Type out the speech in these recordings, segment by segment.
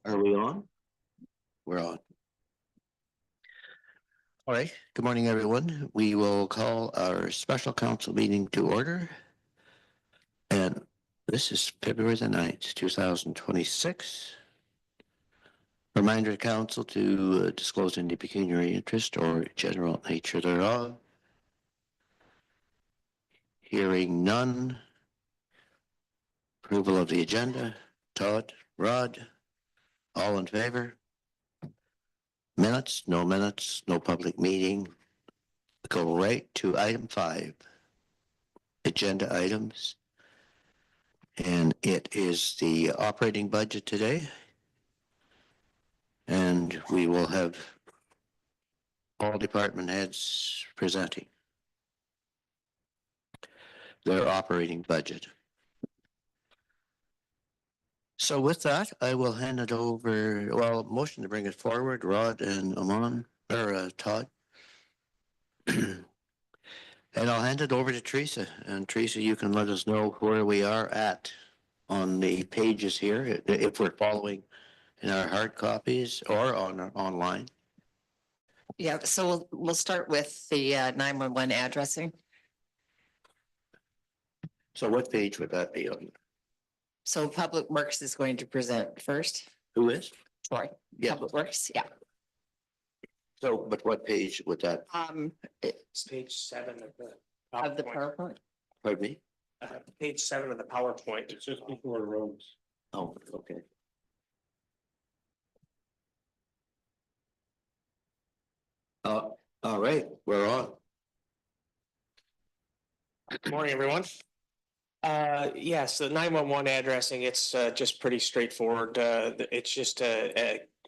Are we on? We're on. All right. Good morning, everyone. We will call our special council meeting to order. And this is February the 9th, 2026. Reminder to council to disclose any pecuniary interest or general nature thereof. Hearing none. Approval of the agenda. Todd, Rod, all in favor? Minutes, no public meeting. Go right to item 5. Agenda items. And it is the operating budget today. And we will have all department heads presenting their operating budget. So with that, I will hand it over, well, motion to bring it forward, Rod and Amon, or Todd. And I'll hand it over to Teresa. And Teresa, you can let us know where we are at on the pages here, if we're following in our hard copies or online. Yeah, so we'll start with the 911 addressing. So what page would that be on? So Public Works is going to present first. Who is? Troy. Yeah. Public Works, yeah. So, but what page would that? It's page 7 of the PowerPoint. Pardon me? Page 7 of the PowerPoint. It's just before roads. Oh, okay. All right, we're on. Good morning, everyone. Yes, the 911 addressing, it's just pretty straightforward. It's just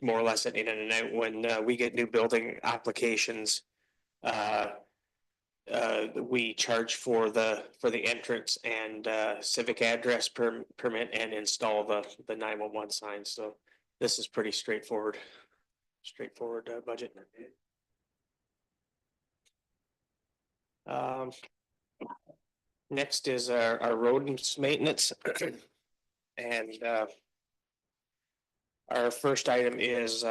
more or less an in and out when we get new building applications. We charge for the entrance and civic address permit and install the 911 sign. So this is pretty straightforward budget. Next is our rodents maintenance. And our first item is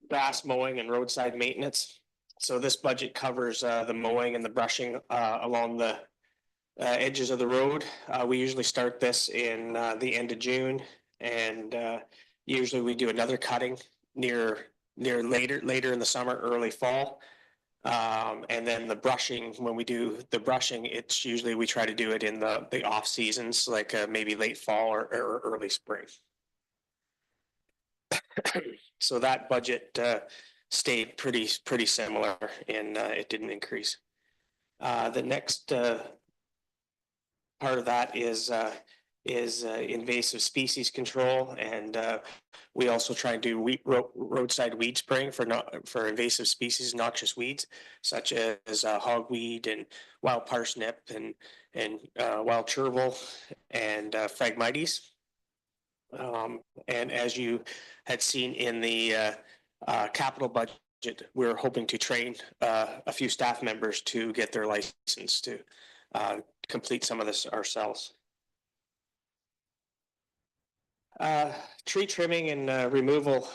grass mowing and roadside maintenance. So this budget covers the mowing and the brushing along the edges of the road. We usually start this in the end of June, and usually we do another cutting near later in the summer, early fall. And then the brushing, when we do the brushing, it's usually we try to do it in the off seasons, like maybe late fall or early spring. So that budget stayed pretty similar, and it didn't increase. The next part of that is invasive species control, and we also try and do roadside weed spraying for invasive species, noxious weeds such as hogweed and wild parsnip and wild chervil and Phragmites. And as you had seen in the capital budget, we're hoping to train a few staff members to get their license to complete some of this ourselves. Tree trimming and removal.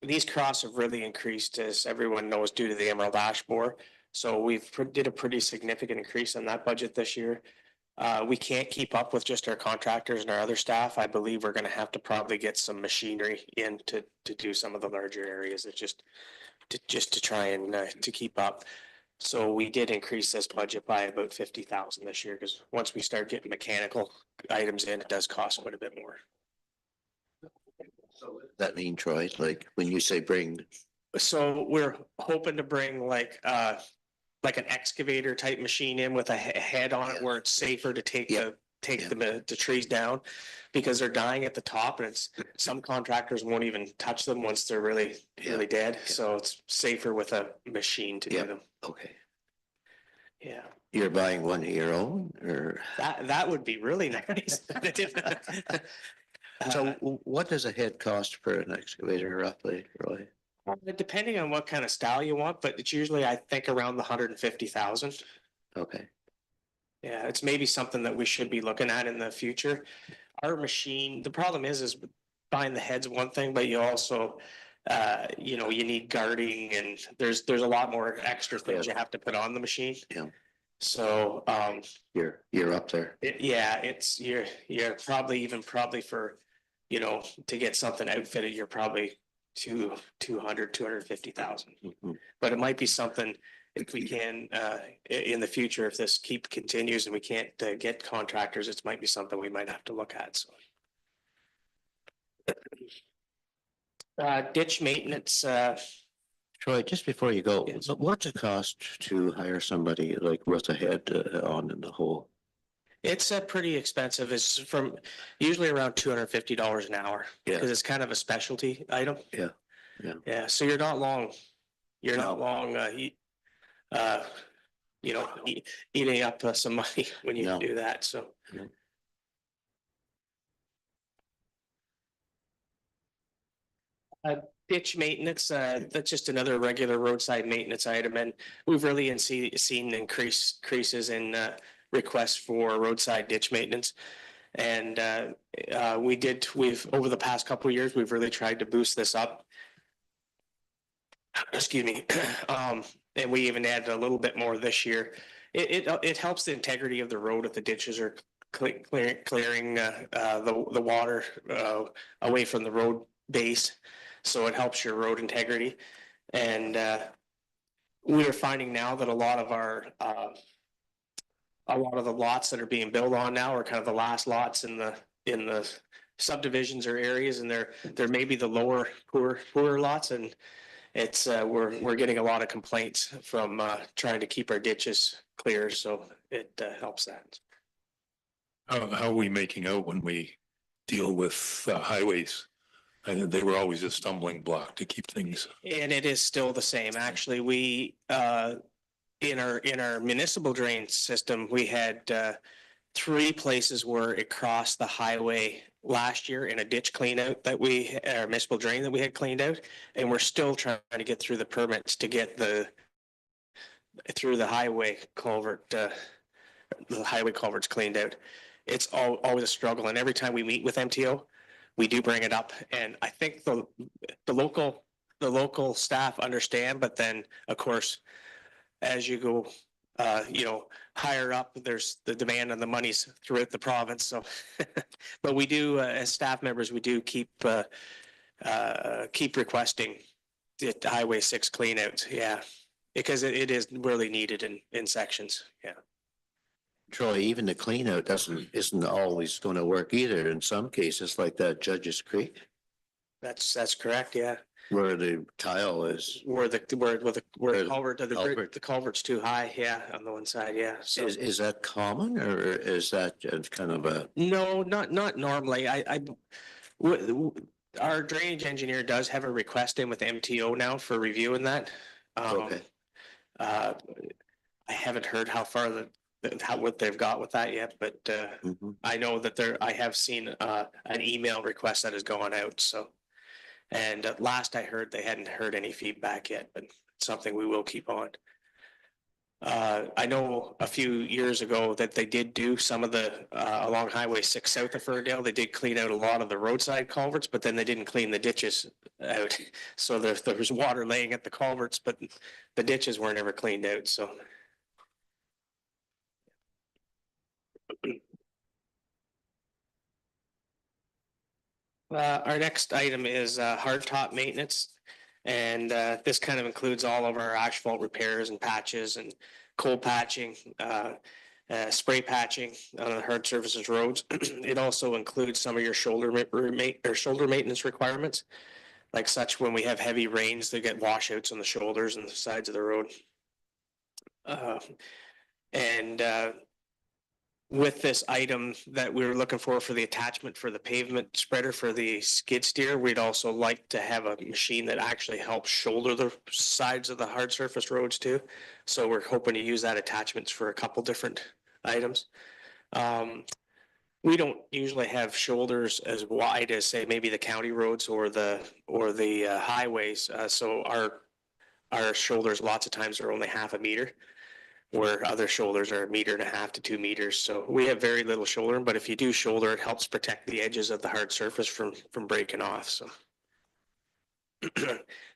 These costs have really increased, as everyone knows, due to the emerald ash borer. So we've did a pretty significant increase in that budget this year. We can't keep up with just our contractors and our other staff. I believe we're going to have to probably get some machinery in to do some of the larger areas. It's just to try and to keep up. So we did increase this budget by about 50,000 this year, because once we start getting mechanical items in, it does cost quite a bit more. So that mean, Troy, like when you say bring? So we're hoping to bring like an excavator type machine in with a head on it, where it's safer to take the trees down, because they're dying at the top, and some contractors won't even touch them once they're really dead. Yeah. So it's safer with a machine to do them. Okay. Yeah. You're buying one of your own, or that would be really nice. So what does a head cost for an excavator roughly, Roy? Depending on what kind of style you want, but it's usually, I think, around the 150,000. Okay. Yeah, it's maybe something that we should be looking at in the future. our machine, the problem is buying the head's one thing, but you also, you know, you need guarding and there's a lot more extra things you have to put on the machine. Yeah. So, You're up there. yeah, you're probably for, you know, to get something outfitted, you're probably 250,000. Mhm. But it might be something if we can, in the future, if this continues and we can't get contractors, it might be something we might have to look at, so. Ditch maintenance, Troy, just before you go, Yes. what's it cost to hire somebody like with a head on in the hole? it's pretty expensive. It's from usually around $250 an hour. Yeah. Because it's kind of a specialty item. Yeah, yeah. Yeah, so you're not long, uh, you know, eating up some money when you No. do that, so. No. Ditch maintenance, that's just another regular roadside maintenance item, and we've really seen increases in requests for roadside ditch maintenance. And we've over the past couple of years, we've really tried to boost this up. Excuse me. And we even added a little bit more this year. It helps the integrity of the road if the ditches are clearing the water away from the road base. So it helps your road integrity. And we are finding now that a lot of the lots that are being built on now are kind of the last lots in the subdivisions or areas, and they're maybe the lower poorer lots, and it's we're getting a lot of complaints from trying to keep our ditches clear, so it helps that. How are we making out when we deal with highways? And they were always a stumbling block to keep things. And it is still the same. Actually, we in our municipal drain system, we had 3 places where it crossed the highway last year in a ditch clean out that our municipal drain that we had cleaned out. And we're still trying to get through the permits to get through the highway culvert, the highway culverts cleaned out. It's always a struggle. And every time we meet with MTO, we do bring it up. And I think the local staff understand, but then of course, as you go, you know, higher up, there's the demand and the money's throughout the province. So, but we do, as staff members, we do keep requesting the Highway 6 cleanouts. Yeah, because it is really needed in sections. Yeah. Troy, even the clean out isn't always going to work either. In some cases, like that Judges Creek, That's correct. Yeah. where the tile is. Where the culvert, Culvert. the culvert's too high. Yeah, on the one side. Yeah. So. Is that common, or is that just kind of a? No, not normally. Our drainage engineer does have a request in with MTO now for reviewing that. Okay. I haven't heard how far what they've got with that yet, but Mhm. I know that I have seen an email request that has gone out. So, and at last I heard they hadn't heard any feedback yet, but it's something we will keep on. I know a few years ago that they did do some of the along Highway 6 south of Ferndale. They did clean out a lot of the roadside culverts, but then they didn't clean the ditches out. So there was water laying at the culverts, but the ditches weren't ever cleaned out. So. Our next item is hardtop maintenance. And this kind of includes all of our asphalt repairs and patches and cold patching, spray patching on the hard surfaces roads. It also includes some of your shoulder maintenance requirements, like such when we have heavy rains, they get washouts on the shoulders and the sides of the road. And with this item that we were looking for the attachment for the pavement spreader for the skid steer, we'd also like to have a machine that actually helps shoulder the sides of the hard surface roads too. So we're hoping to use that attachments for a couple different items. We don't usually have shoulders as wide as say maybe the county roads or the highways. So our shoulders lots of times are only half a meter. where other shoulders are 1.5 to 2 meters. So we have very little shoulder, but if you do shoulder, it helps protect the edges of the hard surface from breaking off. So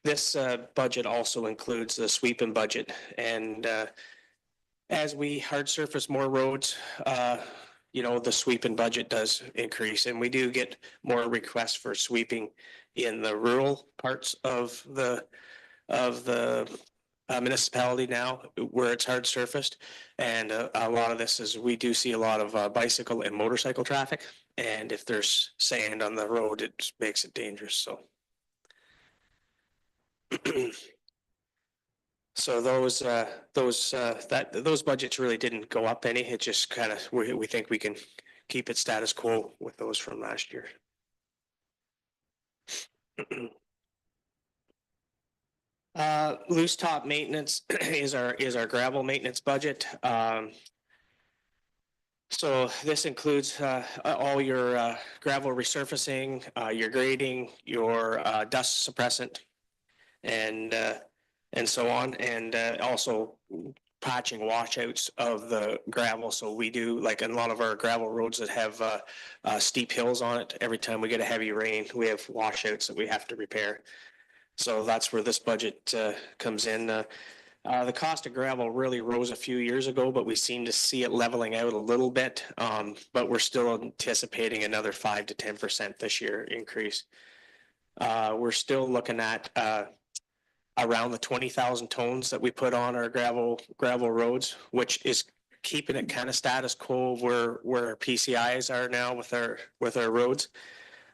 this budget also includes the sweeping budget, and as we hard surface more roads, the sweeping budget does increase, and we do get more requests for sweeping in the rural parts of the municipality now where it's hard surfaced. And a lot of this is, we do see a lot of bicycle and motorcycle traffic. And if there's sand on the road, it makes it dangerous. So. So those budgets really didn't go up any. It just kind of, we think we can keep it status quo with those from last year. Loose top maintenance is our gravel maintenance budget. So this includes all your gravel resurfacing, your grading, your dust suppressant, and so on, and also patching washouts of the gravel. So we do, like in a lot of our gravel roads that have steep hills on it, every time we get a heavy rain, we have washouts that we have to repair. So that's where this budget comes in. The cost of gravel really rose a few years ago, but we seem to see it leveling out a little bit. But we're still anticipating another 5 to 10% this year increase. We're still looking at around the 20,000 tones that we put on our gravel roads, which is keeping it kind of status quo where PCIs are now with our roads.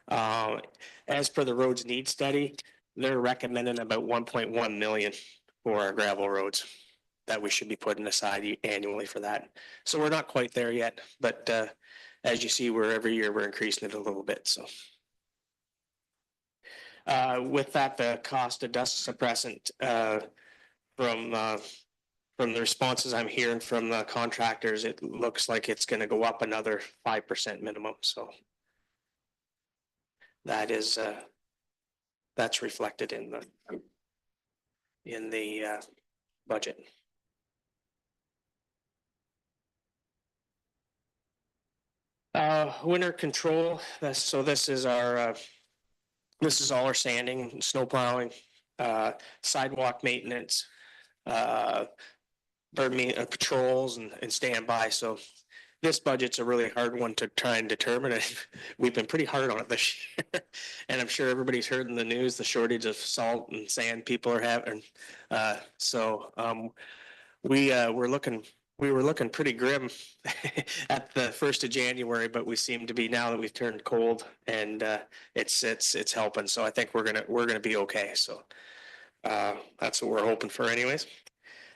As per the roads need study, they're recommending about 1.1 million for our gravel roads that we should be putting aside annually for that. So we're not quite there yet, but as you see, every year we're increasing it a little bit. So. With that, the cost of dust suppressant from the responses I'm hearing from the contractors, it looks like it's going to go up another 5% minimum. So that is that's reflected in the budget. Winter control. This is our. This is all our sanding, snow plowing, sidewalk maintenance, patrols and standby. So this budget's a really hard one to try and determine. We've been pretty hard on it this year. And I'm sure everybody's heard in the news the shortage of salt and sand people are having. We were looking pretty grim at the 1st of January, but we seem to be, now that we've turned cold, and it's helping. So I think we're gonna be okay. So that's what we're hoping for, anyways.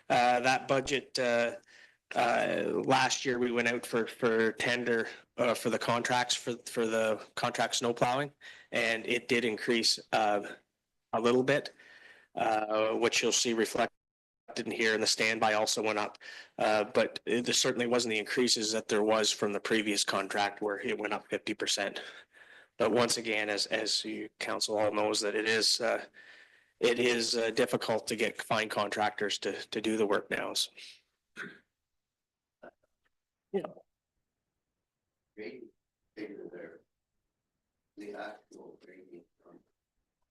That budget last year we went out for tender for the contracts for the contract snow plowing, and it did increase a little bit, which you'll see reflected in here, and the standby also went up, but there certainly wasn't the increases that there was from the previous contract where it went up 50%. But once again, as you council all knows, that it is difficult to find contractors to do the work now. So.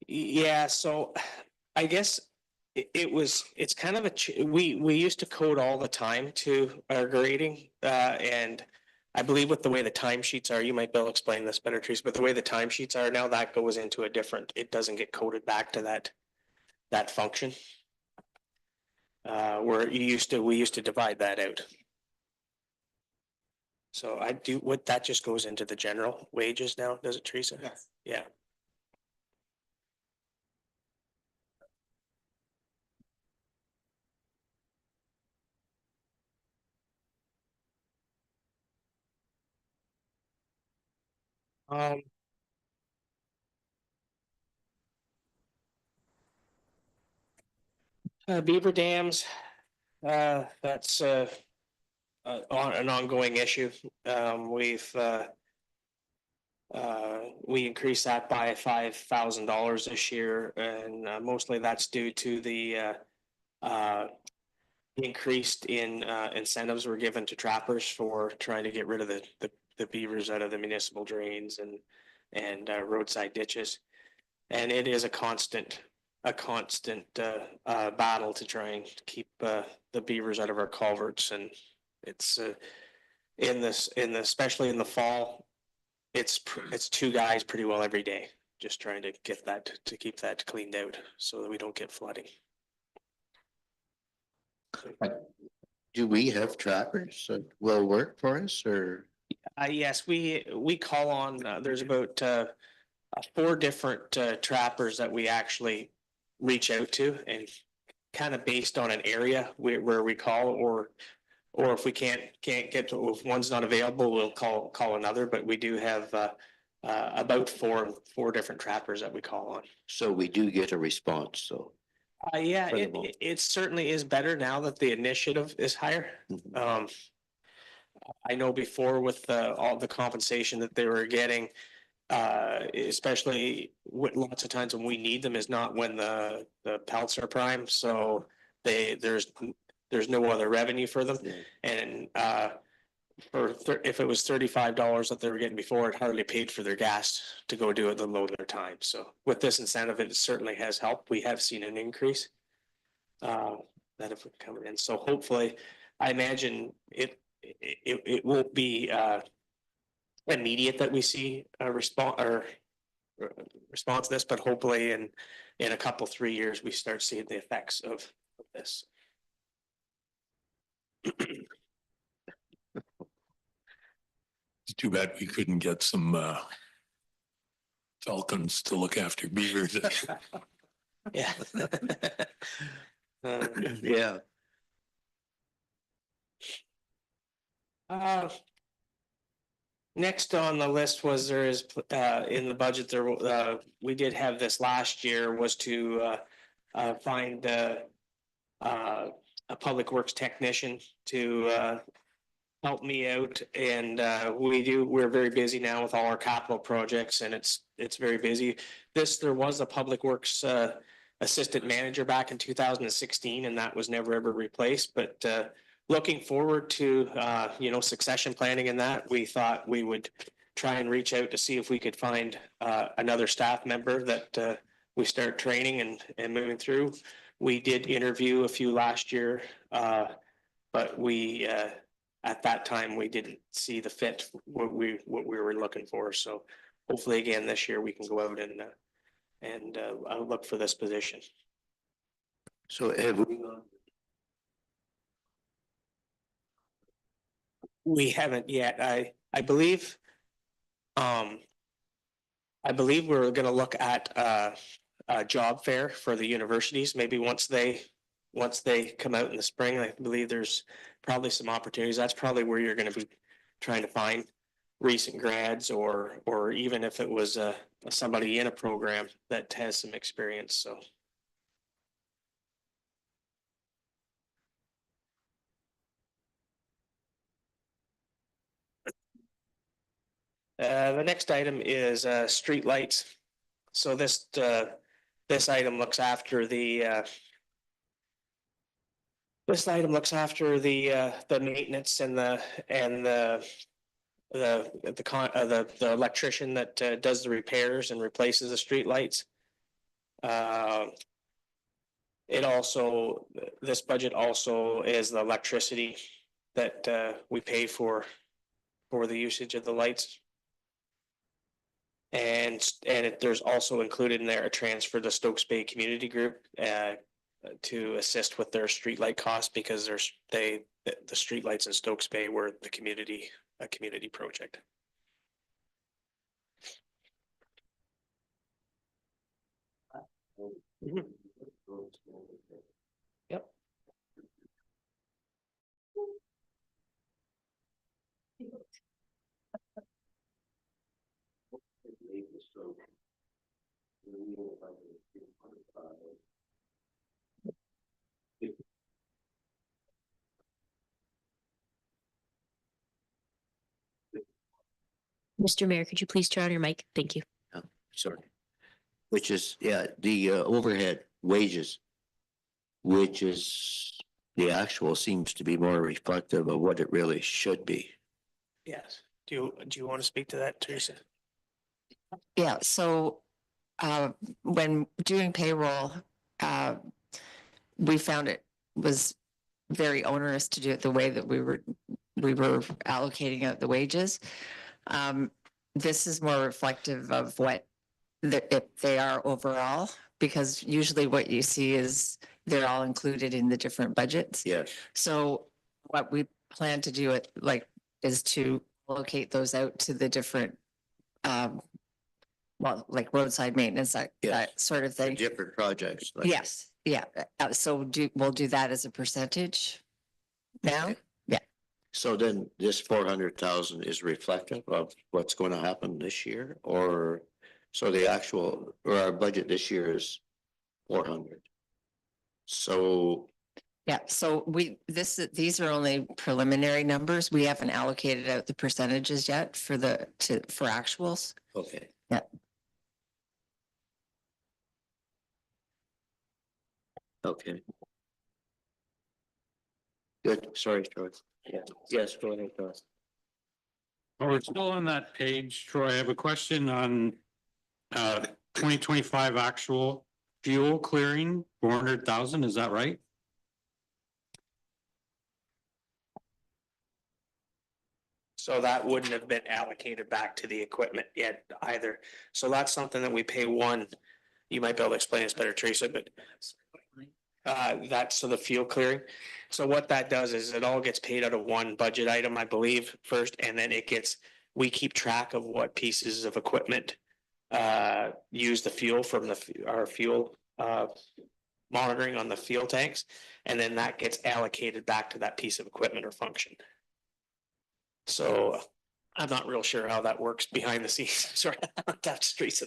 Yeah, so I guess it's kind of we used to code all the time to our grading, and I believe with the way the timesheets are, you might be able to explain this better, Teresa, but the way the timesheets are now, that goes into it doesn't get coded back to that function. Where we used to divide that out. So that just goes into the general wages now, does it, Teresa? Yes. Yeah. Beaver dams, that's an ongoing issue. We increased that by $5,000 this year, and mostly that's due to the increased in incentives were given to trappers for trying to get rid of the beavers out of the municipal drains and roadside ditches. And it is a constant battle to try and keep the beavers out of our culverts. And it's especially in the fall, it's two guys pretty well every day, just trying to get that, to keep that cleaned out so that we don't get flooding. Do we have trappers that will work for us or? Yes, we call on, there's about 4 different trappers that we actually reach out to, and kind of based on an area where we call, or if we can't get to, if one's not available, we'll call another, but we do have about four different trappers that we call on. So we do get a response, so. Yeah, Incredible. it certainly is better now that the initiative is higher. Mhm. I know before with all the compensation that they were getting, especially lots of times when we need them is not when the pelts are prime. So there's no other revenue for them. Yeah. And if it was $35 that they were getting before, it hardly paid for their gas to go do it, the load their time. So with this incentive, it certainly has helped. We have seen an increase that have come in. So hopefully, I imagine it won't be immediate that we see a response to this, but hopefully in a couple, 3 years, we start seeing the effects of this. It's too bad we couldn't get some falcons to look after beavers. Yeah. Yeah. Next on the list was there is in the budget there we did have this last year was to find a public works technician to help me out, and we're very busy now with all our capital projects, and it's very busy. There was a public works assistant manager back in 2016, and that was never ever replaced, but looking forward to succession planning in that, we thought we would try and reach out to see if we could find another staff member that we start training and moving through. We did interview a few last year, but we at that time we didn't see the fit what we were looking for. So hopefully again this year we can go out and look for this position. So have we? We haven't yet. I believe we're gonna look at a job fair for the universities, maybe once they come out in the spring. I believe there's probably some opportunities. That's probably where you're gonna be trying to find recent grads, or even if it was somebody in a program that has some experience, so. The next item is street lights. So this item looks after the maintenance and the electrician that does the repairs and replaces the street lights. This budget also is the electricity that we pay for the usage of the lights. And there's also included in there a transfer to Stokes Bay Community Group to assist with their streetlight costs, because the streetlights in Stokes Bay were a community project. Mm-hmm. Yep. Mr. Mayor, could you please turn on your mic? Thank you. Oh, sorry. Which is, yeah, the overhead wages, which is the actual seems to be more reflective of what it really should be. Yes. Do you want to speak to that, Teresa? Yeah, so when doing payroll, we found it was very onerous to do it the way that we were allocating out the wages. This is more reflective of what if they are overall, because usually what you see is they're all included in the different budgets. Yes. So what we plan to do is to locate those out to the different well, like roadside maintenance, that Yes. sort of thing. Different projects. like- Yes, yeah. So we'll do that as a percentage now. Okay. So then this 400,000 is reflective of what's going to happen this year, or so the actual, or our budget this year is 400. So, Yeah, so these are only preliminary numbers. We haven't allocated out the percentages yet for for actuals. okay. Yeah. Okay. Good, sorry, Troy. Yeah, yes, go ahead, Troy. Oh, we're still on that page, Troy. I have a question on 2025 actual fuel clearing, 400,000, is that right? So that wouldn't have been allocated back to the equipment yet either. So that's something that we pay one. You might be able to explain this better, Teresa, but that's so the fuel clearing. So what that does is it all gets paid out of one budget item, I believe, first, and then we keep track of what pieces of equipment use the fuel from our fuel monitoring on the fuel tanks, and then that gets allocated back to that piece of equipment or function. So I'm not real sure how that works behind the scenes. Sorry, that's Teresa.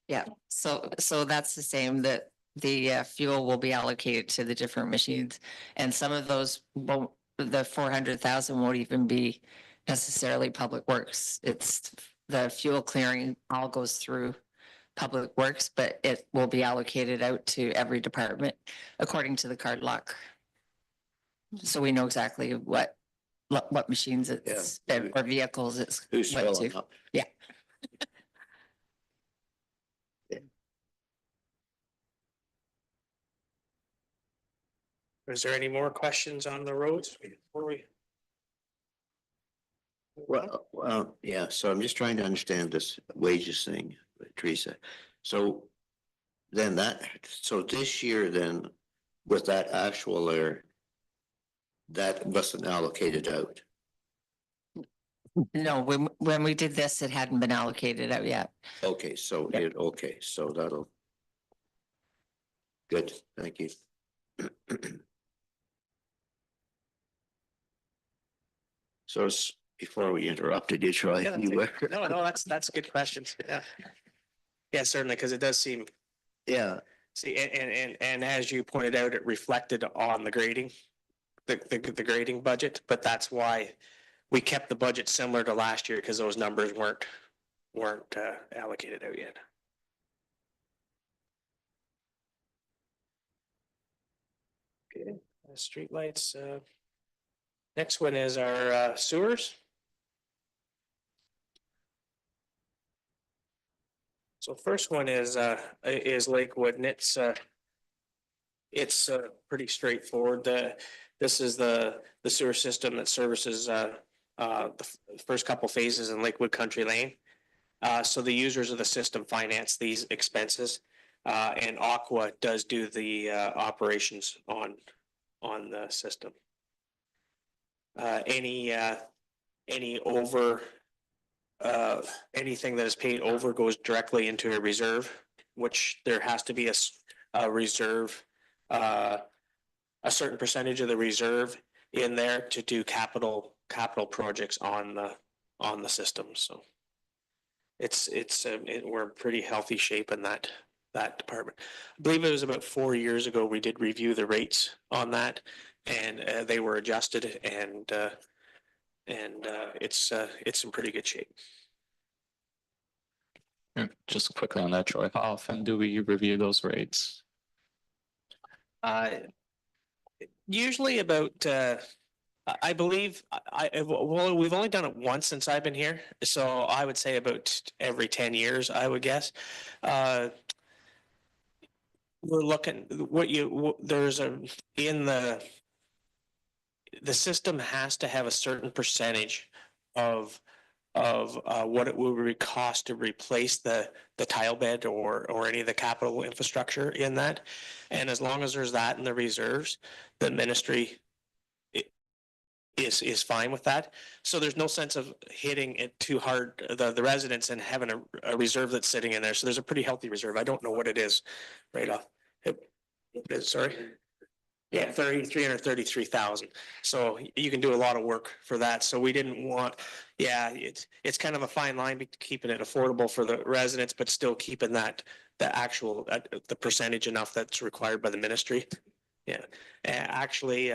Yeah, so that's the same, that the fuel will be allocated to the different machines, and some of those won't, the 400,000 won't even be necessarily public works. It's the fuel clearing all goes through public works, but it will be allocated out to every department according to the card lock. So we know exactly what machines it's, or vehicles it's Who's went filling to. up? Yeah. Is there any more questions on the roads before we? Well, yeah, so I'm just trying to understand this wages thing, Teresa. So then so this year then, with that actual there, that wasn't allocated out. No, when we did this, it hadn't been allocated out yet. Okay, so Yeah. so that'll. Good, thank you. So before we interrupted you, Troy, Yeah, you were. No, that's good questions. Yeah. Yeah, certainly, because it does seem, Yeah, see, and as you pointed out, it reflected on the grading, the grading budget, but that's why we kept the budget similar to last year, because those numbers weren't allocated out yet. Okay, streetlights. Next one is our sewers. So first one is Lakewood, and it's pretty straightforward. This is the sewer system that services the first couple phases in Lakewood Country Lane. So the users of the system finance these expenses, and Aqua does do the operations on the system. Any over anything that is paid over goes directly into a reserve, which there has to be a reserve, a certain percentage of the reserve in there to do capital projects on the system. So we're in pretty healthy shape in that department. I believe it was about 4 years ago we did review the rates on that, and they were adjusted, and it's in pretty good shape. Just quickly on that, Troy, how often do we review those rates? Usually about, I believe, well, we've only done it once since I've been here. So I would say about every 10 years, I would guess. We're looking, there's in the system has to have a certain percentage of what it would cost to replace the tile bed or any of the capital infrastructure in that. And as long as there's that in the reserves, the ministry is fine with that. So there's no sense of hitting it too hard, the residents, and having a reserve that's sitting in there. So there's a pretty healthy reserve. I don't know what it is right off. Sorry. Yeah, 333,000. So you can do a lot of work for that. So we didn't want, yeah, it's kind of a fine line keeping it affordable for the residents, but still keeping the actual, the percentage enough that's required by the ministry. Yeah, actually,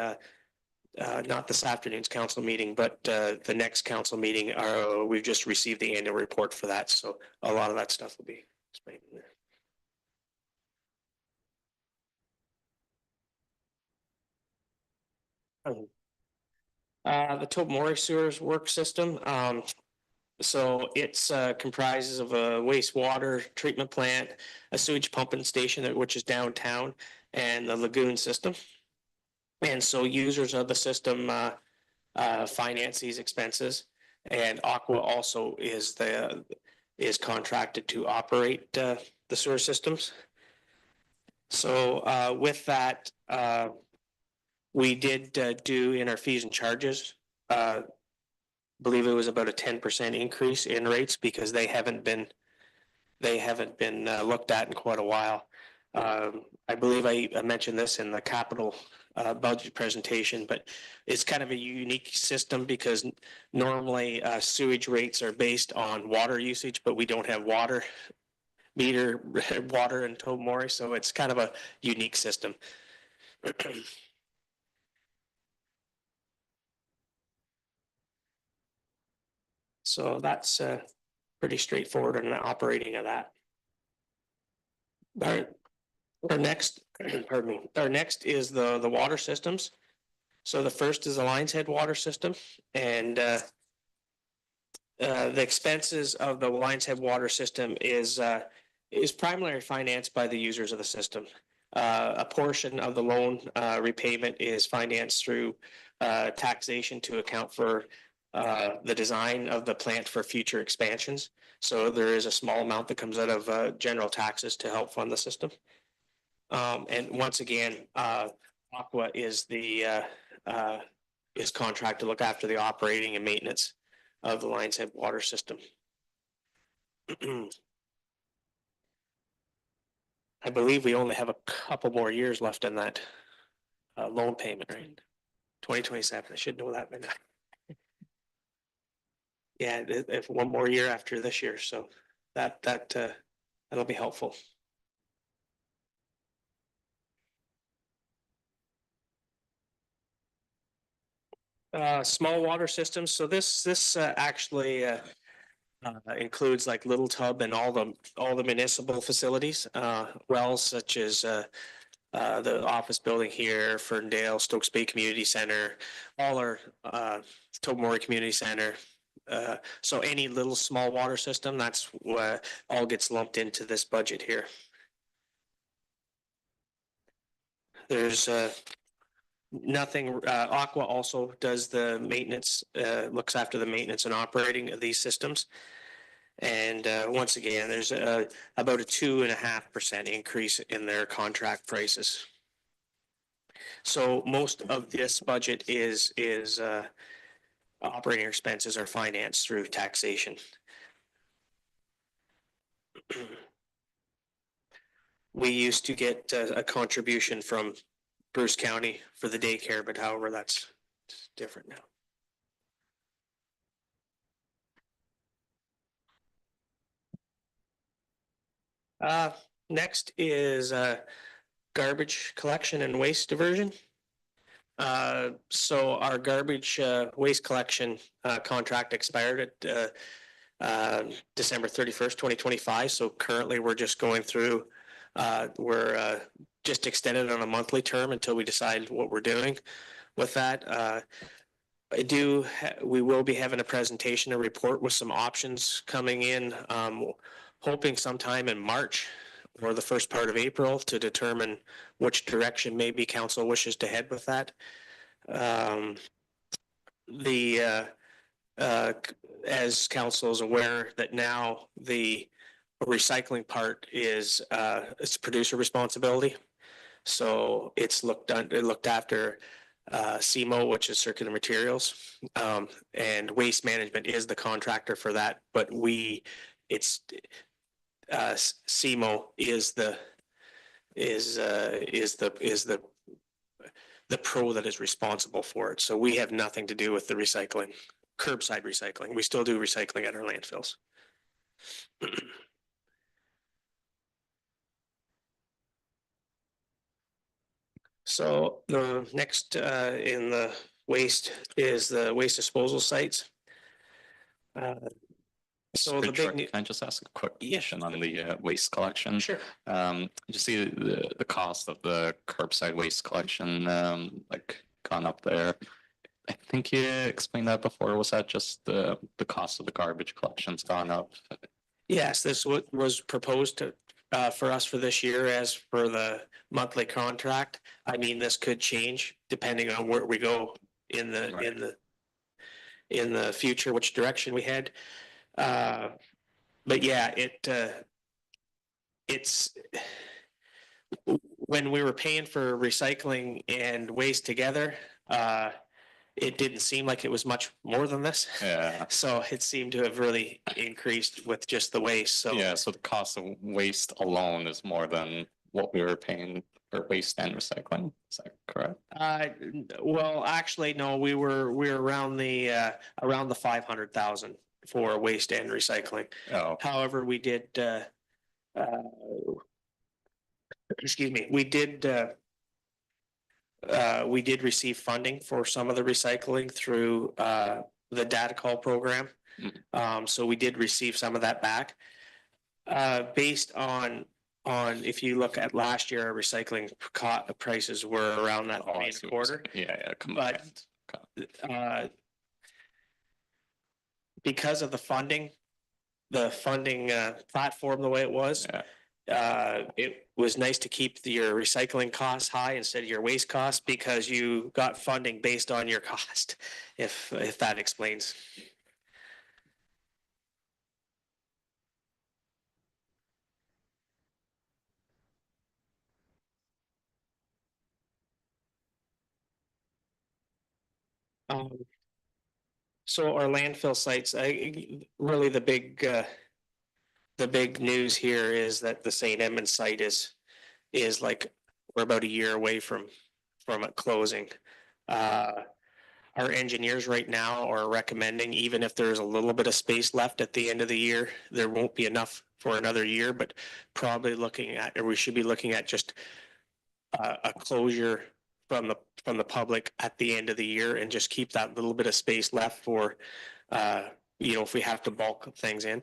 not this afternoon's council meeting, but the next council meeting, we've just received the annual report for that. So a lot of that stuff will be explained in there. The Tobermory sewers work system. So it's comprises of a wastewater treatment plant, a sewage pumping station, which is downtown, and the lagoon system. And so users of the system finance these expenses, and Aqua also is contracted to operate the sewer systems. So with that, we did do in our fees and charges, believe it was about a 10% increase in rates because they haven't been looked at in quite a while. I believe I mentioned this in the capital budget presentation, but it's kind of a unique system because normally sewage rates are based on water usage, but we don't have water in Tobermory, so it's kind of a unique system. So that's pretty straightforward in the operating of that. Our next, pardon me, our next is the water systems. So the first is the Lions Head water system, and the expenses of the Lions Head water system is primarily financed by the users of the system. A portion of the loan repayment is financed through taxation to account for the design of the plant for future expansions. So there is a small amount that comes out of general taxes to help fund the system. And once again, Aqua is contracted to look after the operating and maintenance of the Lions Head water system. I believe we only have a couple more years left in that loan payment, right? 2027. I should know that by now. Yeah, if one more year after this year, so that'll be helpful. Small water systems. So this actually includes like Little Tub and all the municipal facilities, wells such as the office building here, Ferndale, Stokes Bay Community Center, all our Tobermory Community Center. So any little small water system, that's what all gets lumped into this budget here. There's nothing. Aqua also does the maintenance, looks after the maintenance and operating of these systems. And once again, there's about a 2.5% increase in their contract prices. So most of this budget is operating expenses are financed through taxation. We used to get a contribution from Bruce County for the daycare, but however, that's different now. Next is garbage collection and waste diversion. So our garbage waste collection contract expired at December 31st, 2025. So currently we're just going through, we're just extend it on a monthly term until we decide what we're doing with that. We will be having a presentation, a report with some options coming in, hoping sometime in March or the first part of April to determine which direction maybe council wishes to head with that. As council is aware that now the recycling part is it's producer responsibility. So it's looked after CMO, which is Circular Materials, and Waste Management is the contractor for that. But CMO is the pro that is responsible for it. So we have nothing to do with the recycling, curbside recycling. We still do recycling at our landfills. So the next in the waste is the waste disposal sites. So the big, Can I just ask a quick Yeah, question on the waste collection? sure. You see the cost of the curbside waste collection like gone up there. I think you explained that before. Was that just the cost of the garbage collection's gone up? Yes, this was proposed to for us for this year as for the monthly contract. I mean, this could change depending on where we go in the Right. in the future, which direction we head. But yeah, it's when we were paying for recycling and waste together, it didn't seem like it was much more than this. Yeah. So it seemed to have really increased with just the waste. So Yeah, so the cost of waste alone is more than what we were paying for waste and recycling. Is that correct? well, actually, no, we were around the 500,000 for waste and recycling. Oh, However, we did excuse me, we did receive funding for some of the recycling through the data call program. So we did receive some of that back. Based on if you look at last year, our recycling prices were around that oh, I three and see a what you're quarter. saying. Yeah, combined. Because of the funding platform the way it was. Yeah. It was nice to keep your recycling costs high instead of your waste costs because you got funding based on your cost, if that explains. So our landfill sites, really the big news here is that the St. Edmunds site is like, we're about a year away from it closing. Our engineers right now are recommending, even if there's a little bit of space left at the end of the year, there won't be enough for another year, but probably we should be looking at just a closure from the public at the end of the year and just keep that little bit of space left for, if we have to bulk things in.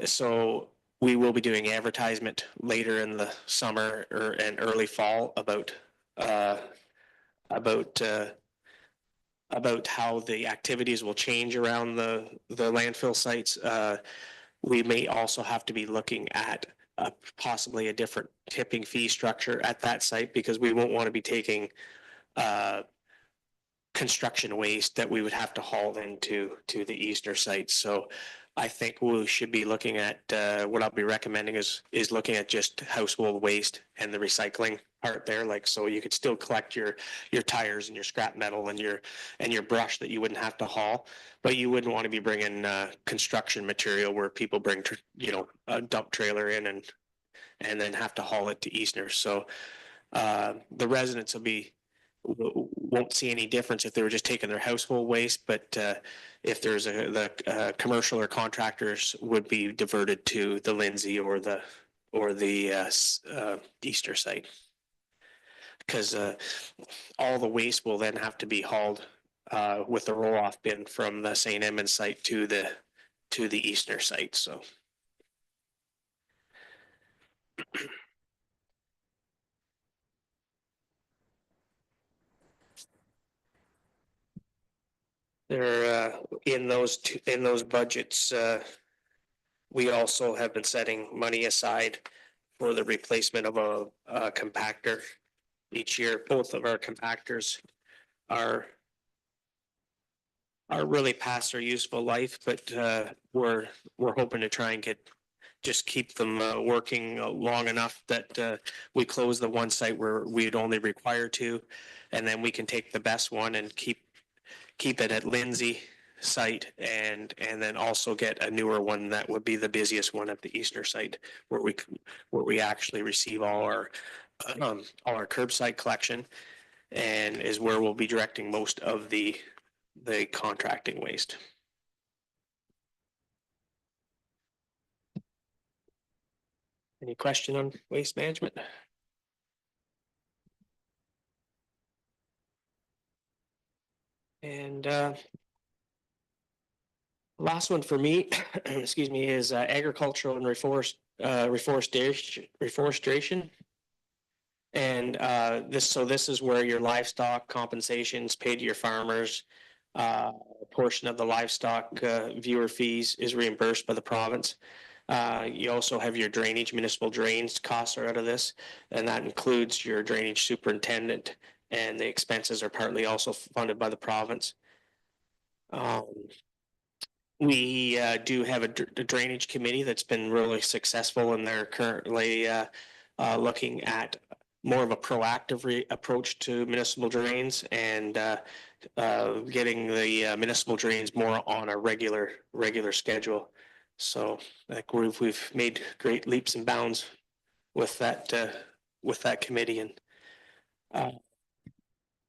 So we will be doing advertisement later in the summer and early fall about how the activities will change around the landfill sites. We may also have to be looking at possibly a different tipping fee structure at that site because we won't want to be taking construction waste that we would have to haul into the Easter site. So I think we should be looking at what I'll be recommending is looking at just household waste and the recycling part there. Like, so you could still collect your tires and your scrap metal and your brush that you wouldn't have to haul, but you wouldn't want to be bringing construction material where people bring a dump trailer in and then have to haul it to Easter. So the residents won't see any difference if they were just taking their household waste, but if there's the commercial or contractors would be diverted to the Lindsay or the Easter site. Because all the waste will then have to be hauled with the roll-off bin from the St. Edmunds site to the Easter site. So There, in those budgets, we also have been setting money aside for the replacement of a compactor each year. Both of our compactors are really past their useful life, but we're hoping to try and just keep them working long enough that we close the one site where we'd only require two, and then we can take the best one and keep it at Lindsay site, and then also get a newer one that would be the busiest one at the Eastern site, where we actually receive all our curbside collection, and is where we'll be directing most of the contracting waste. Any question on waste management? And last one for me, excuse me, is agricultural and reforestation. And this is where your livestock compensations paid to your farmers. A portion of the livestock viewer fees is reimbursed by the province. You also have your drainage, municipal drains costs are out of this, and that includes your drainage superintendent, and the expenses are partly also funded by the province. We do have a drainage committee that's been really successful, and they're currently looking at more of a proactive approach to municipal drains, and getting the municipal drains more on a regular schedule. So like we've made great leaps and bounds with that committee, and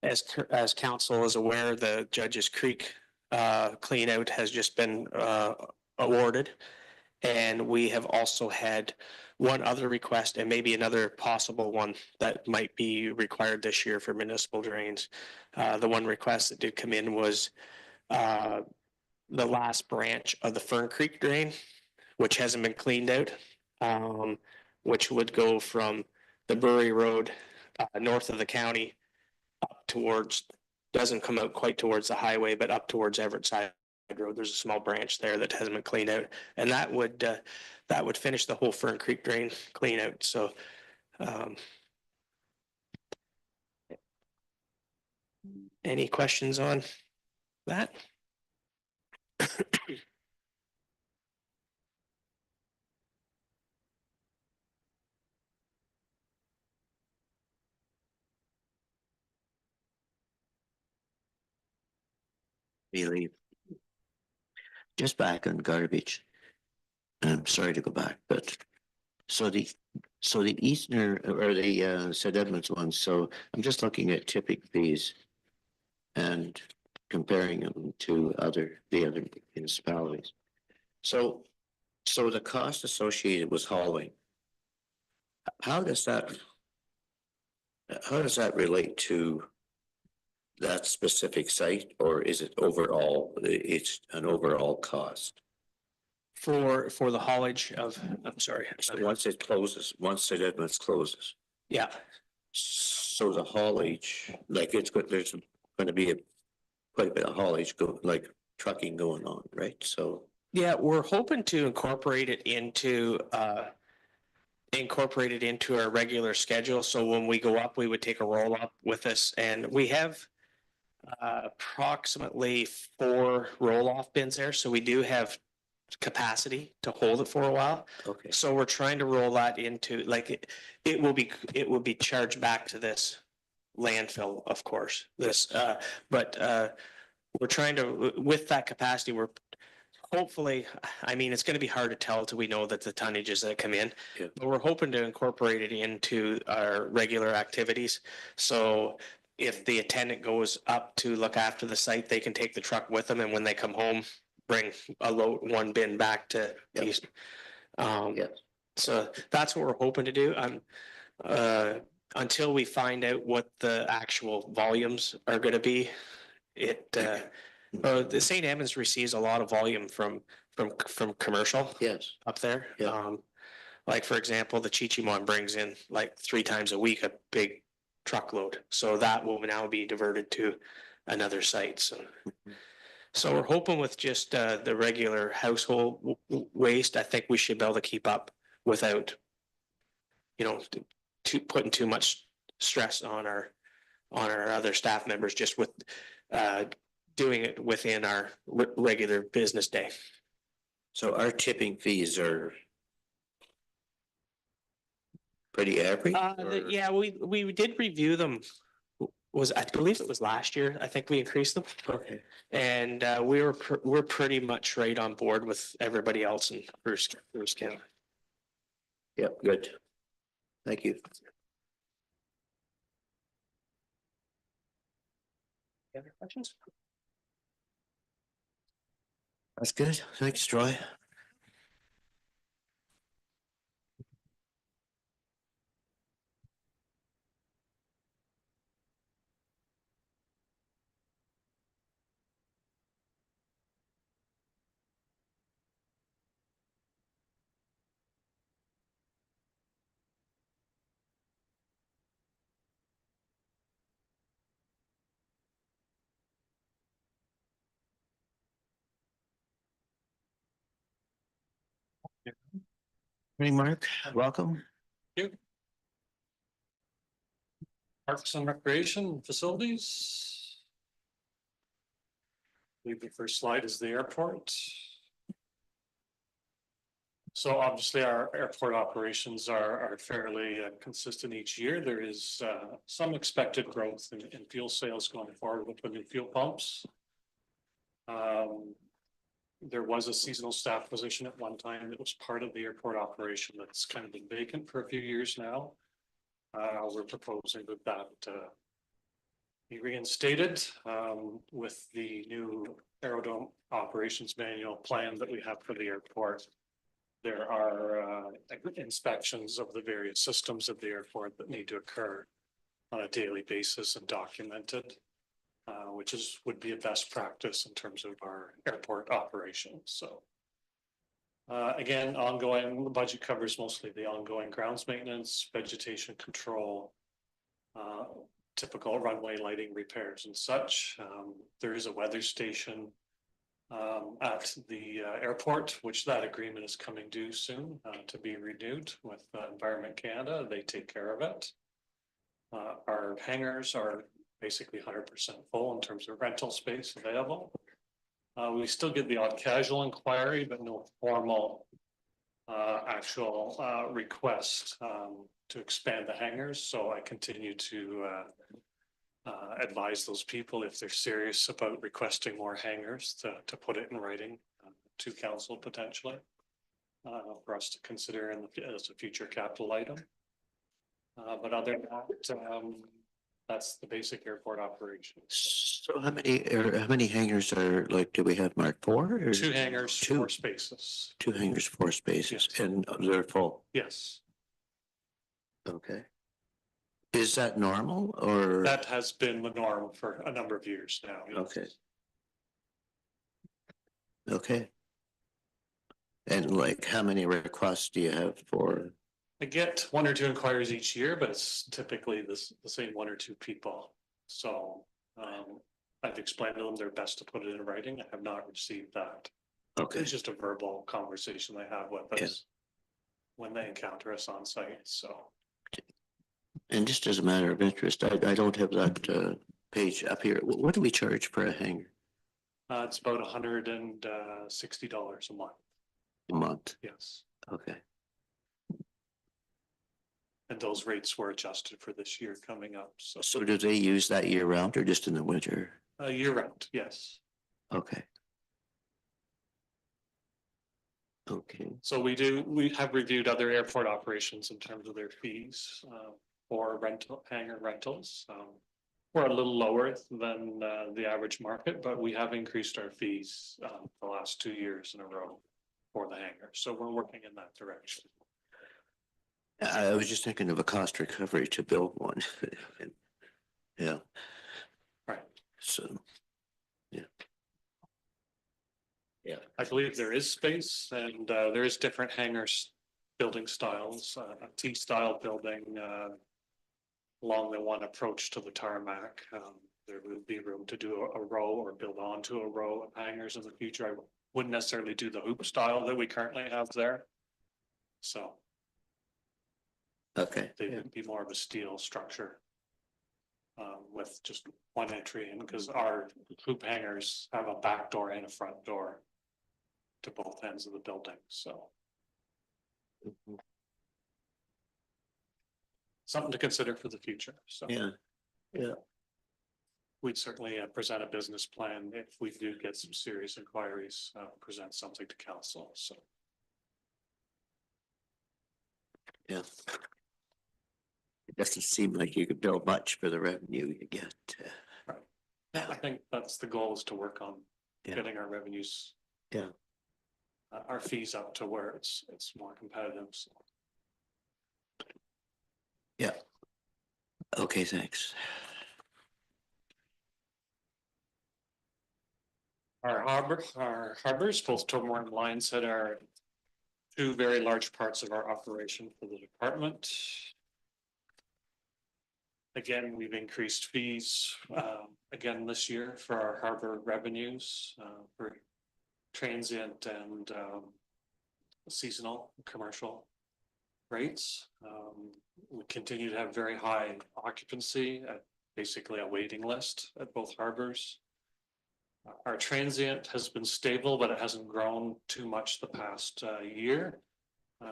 as council is aware, the Judges Creek clean out has just been awarded. And we have also had one other request, and maybe another possible one that might be required this year for municipal drains. The one request that did come in was the last branch of the Fern Creek drain, which hasn't been cleaned out, which would go from the Brewery Road north of the county up towards, doesn't come out quite towards the highway, but up towards Everett Side Road. There's a small branch there that hasn't been cleaned out, and that would finish the whole Fern Creek drain clean out. So any questions on that? Really, just back on garbage. I'm sorry to go back, but so the Eastern or the St. Edmunds ones. So I'm just looking at tipping fees and comparing them to the other municipalities. So the cost associated with hauling, how does that relate to that specific site, or is it overall? It's an overall cost. For the haulage of, I'm sorry. So once it closes, once St. Edmunds closes, Yeah, so the haulage, like it's good, there's going to be quite a bit of haulage like trucking going on, right? So yeah, we're hoping to incorporate it into our regular schedule. So when we go up, we would take a roll up with us, and we have approximately 4 roll-off bins there. So we do have capacity to hold it for a while. okay, So we're trying to roll that into, like, it will be charged back to this landfill, of course. But we're trying to, with that capacity, we're hopefully, I mean, it's going to be hard to tell until we know that the tonnages that come in. Yeah. But we're hoping to incorporate it into our regular activities. So if the attendant goes up to look after the site, they can take the truck with them, and when they come home, bring one bin back to East. yes, So that's what we're hoping to do. Until we find out what the actual volumes are going to be, the St. Edmunds receives a lot of volume from commercial yes, up there. Yeah. Like for example, the Chichimon brings in like 3 times a week a big truckload. So that will now be diverted to another site. So So we're hoping with just the regular household waste, I think we should be able to keep up without, you know, putting too much stress on our other staff members, just with doing it within our regular business day. So our tipping fees are pretty average? or- Yeah, we did review them. I believe it was last year. I think we increased them. Okay. And we're pretty much right on board with everybody else in Bruce County. Yep, good. Thank you. Any other questions? That's good. Thanks, Troy. Hey, Mark, welcome. Parks and Recreation Facilities. I believe the first slide is the airport. So obviously our airport operations are fairly consistent each year. There is some expected growth in fuel sales going forward with the new fuel pumps. There was a seasonal staff position at one time that was part of the airport operation that's kind of been vacant for a few years now. We're proposing that be reinstated with the new aerodrome operations manual plan that we have for the airport. There are inspections of the various systems of the airport that need to occur on a daily basis and documented, which would be a best practice in terms of our airport operations. So again, ongoing, the budget covers mostly the ongoing grounds maintenance, vegetation control, typical runway lighting repairs and such. There is a weather station at the airport, which that agreement is coming due soon to be renewed with Environment Canada. They take care of it. Our hangars are basically 100% full in terms of rental space available. We still get the odd casual inquiry, but no formal actual request to expand the hangars. So I continue to advise those people, if they're serious about requesting more hangars, to put it in writing to council potentially for us to consider as a future capital item. But other than that, that's the basic airport operations. So how many hangars are, like, do we have, Mark, 4? Or 2 hangars, Two. 4 spaces. 2 hangars, 4 spaces, Yes. and they're full? Yes, Okay. Is that normal or? that has been the norm for a number of years now. Yes. Okay. Okay. And like, how many requests do you have for? I get 1 or 2 inquiries each year, but it's typically the same 1 or 2 people. So I've explained to them they're best to put it in writing. I have not received that. Okay, It's just a verbal conversation they have with us when they encounter us on site. So and just as a matter of interest, I don't have that page up here. What do we charge for a hanger it's about $160 a month. a month? Yes. Okay, And those rates were adjusted for this year coming up. So so do they use that year round or just in the winter? year round, yes. Okay. Okay, So we have reviewed other airport operations in terms of their fees for hangar rentals. We're a little lower than the average market, but we have increased our fees the last 2 years in a row for the hangar. So we're working in that direction. I was just thinking of a cost recovery to build one. Yeah. Right. So, yeah. I believe there is space and there is different hangars, building styles, a T-style building along the one approach to the tarmac. there would be room to do a row or build onto a row of hangars in the future. I wouldn't necessarily do the hoop style that we currently have there. So Okay. they Yeah. would be more of a steel structure. With just one entry in, because our hoop hangars have a back door and a front door to both ends of the building, so Mhm. something to consider for the future, so. Yeah. Yeah. We'd certainly present a business plan if we do get some serious inquiries, present something to council, so. Yeah. It doesn't seem like you could build much for the revenue you get. I think that's the goal, is to work on Yeah. getting our revenues. Yeah. Our fees up to where it's more competitive, so. Yeah. Okay, thanks. Our harbors, both Tobermory and Lionshead, are two very large parts of our operation for the department. Again, we've increased fees, again this year for our harbor revenues, for transient and, seasonal commercial rates. We continue to have very high occupancy at basically a waiting list at both harbors. Our transient has been stable, but it hasn't grown too much the past year.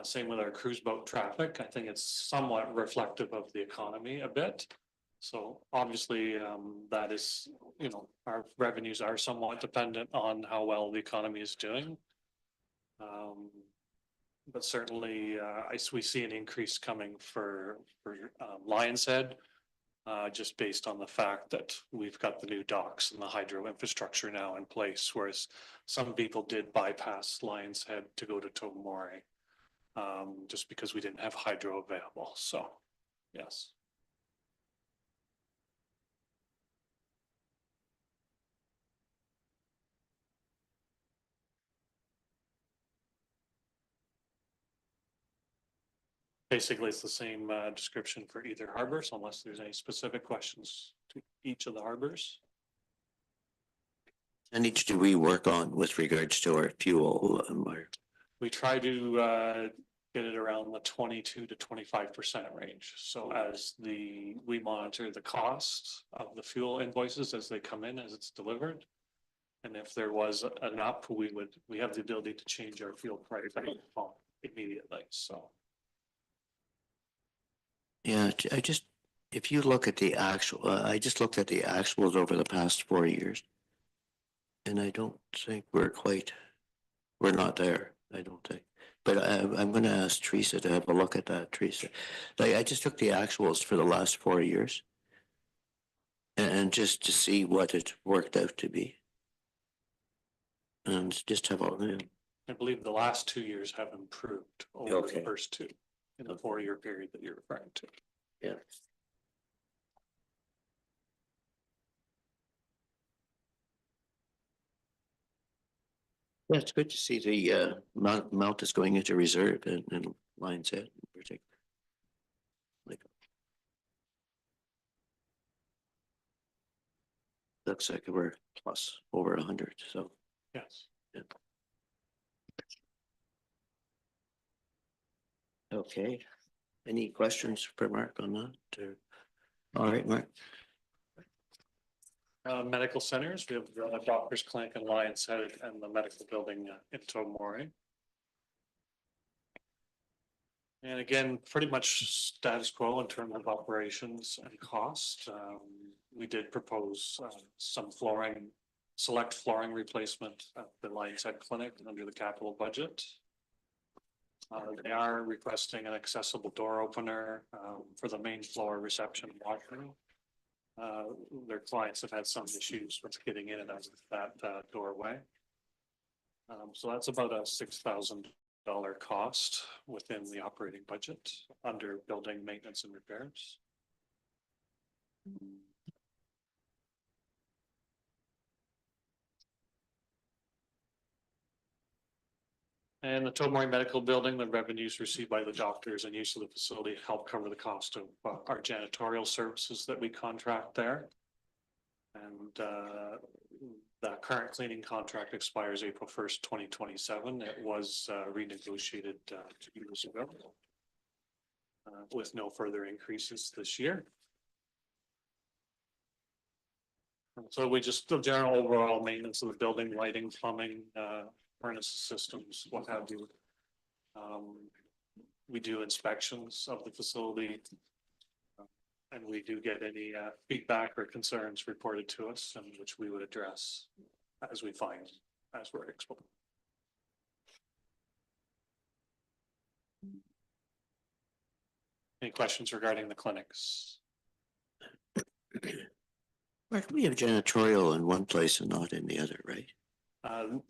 Same with our cruise boat traffic. I think it's somewhat reflective of the economy a bit. So obviously, that is, you know, our revenues are somewhat dependent on how well the economy is doing. But certainly, we see an increase coming for Lionshead. Just based on the fact that we've got the new docks and the hydro infrastructure now in place, whereas some people did bypass Lionshead to go to Tobermory. Just because we didn't have hydro available, so, yes. Basically, it's the same description for either harbors, unless there's any specific questions to each of the harbors. And each do we work on with regards to our fuel? We try to get it around the 22 to 25% range. So as we monitor the cost of the fuel invoices as they come in, as it's delivered. And if there was an up, we have the ability to change our fuel price immediately, so. Yeah, if you look at the actual, I just looked at the actuals over the past 4 years. And I don't think we're not there, I don't think. But I'm gonna ask Teresa to have a look at that, Teresa. Like, I just took the actuals for the last 4 years. And just to see what it worked out to be. And just have all, yeah. I believe the last 2 years have improved over the Okay. first two in the 4-year period that you're referring to. Yeah. Yeah, it's good to see the amount is going into reserve and Lionshead in particular. Like, looks like we're plus over 100, so. Yes. Yeah. Okay, any questions for Mark on that? Or... All right, Mark. Medical centers, we have the Doctors Clinic and Lionshead and the medical building in Tobermory. And again, pretty much status quo in terms of operations and cost. We did propose some select flooring replacement at the Lionshead Clinic under the capital budget. They are requesting an accessible door opener for the main floor reception washroom. Their clients have had some issues with getting in and out of that doorway. So that's about a $6,000 cost within the operating budget under building maintenance and repairs. And the Tobermory Medical Building, the revenues received by the doctors and use of the facility help cover the cost of our janitorial services that we contract there. And the current cleaning contract expires April 1st, 2027. It was renegotiated 2 years ago. With no further increases this year. So we just, the general overall maintenance of the building, lighting, plumbing, furnace systems, what have you. We do inspections of the facility. And we do get any feedback or concerns reported to us, and which we would address as we find, as we're exposed. Any questions regarding the clinics? Mark, we have janitorial in one place and not in the other, right?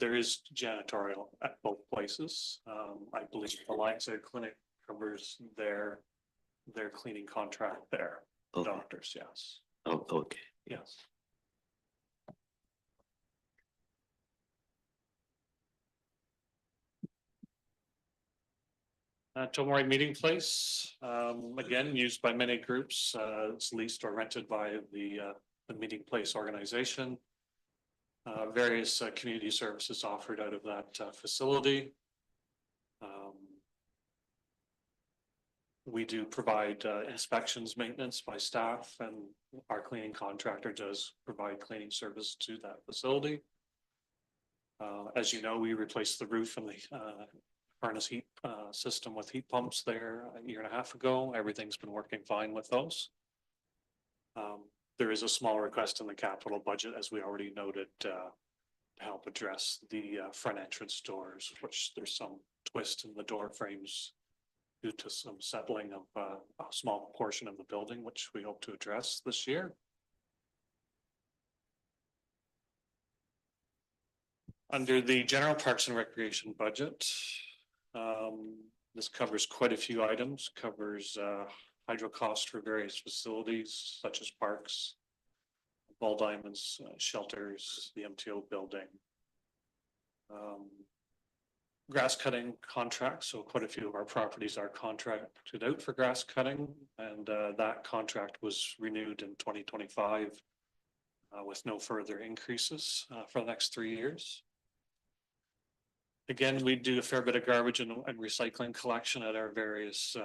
There is janitorial at both places. I believe the Lions Head Clinic covers their cleaning contract there. Okay. Doctors, yes, Oh, okay. yes. Tomori Meeting Place, again, used by many groups. It's leased or rented by the Meeting Place organization. Various community services offered out of that facility. We do provide inspections, maintenance by staff, and our cleaning contractor does provide cleaning service to that facility. As you know, we replaced the roof and the furnace heat system with heat pumps there a year and a half ago. Everything's been working fine with those. There is a small request in the capital budget, as we already noted, to help address the front entrance doors, which there's some twist in the door frames due to some settling of a small portion of the building, which we hope to address this year. Under the general parks and recreation budget, this covers quite a few items, covers hydro costs for various facilities such as parks, ball diamonds, shelters, the MTO building. Grass cutting contracts, so quite a few of our properties are contracted out for grass cutting, and that contract was renewed in 2025 with no further increases for the next 3 years. Again, we do a fair bit of garbage and recycling collection at our various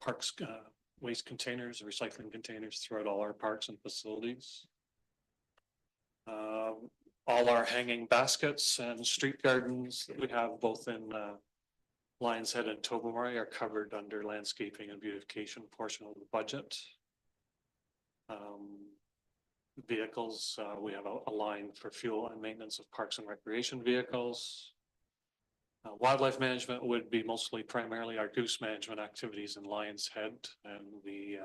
parks, waste containers, recycling containers throughout all our parks and facilities. All our hanging baskets and street gardens that we have both in Lions Head and Tobermory are covered under landscaping and beautification portion of the budget. Vehicles, we have a line for fuel and maintenance of parks and recreation vehicles. Wildlife management would be mostly primarily our goose management activities in Lions Head, and we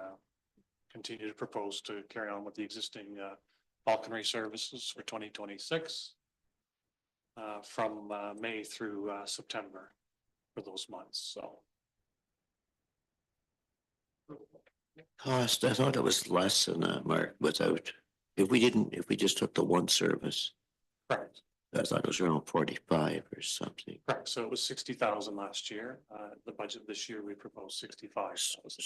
continue to propose to carry on with the existing falconry services for 2026 from May through September for those months. So Cost, I thought it was less than that, Mark, without, if we just took the one service, correct, I thought it was around 45 or something. correct. So it was 60,000 last year. The budget this year we proposed 65,000.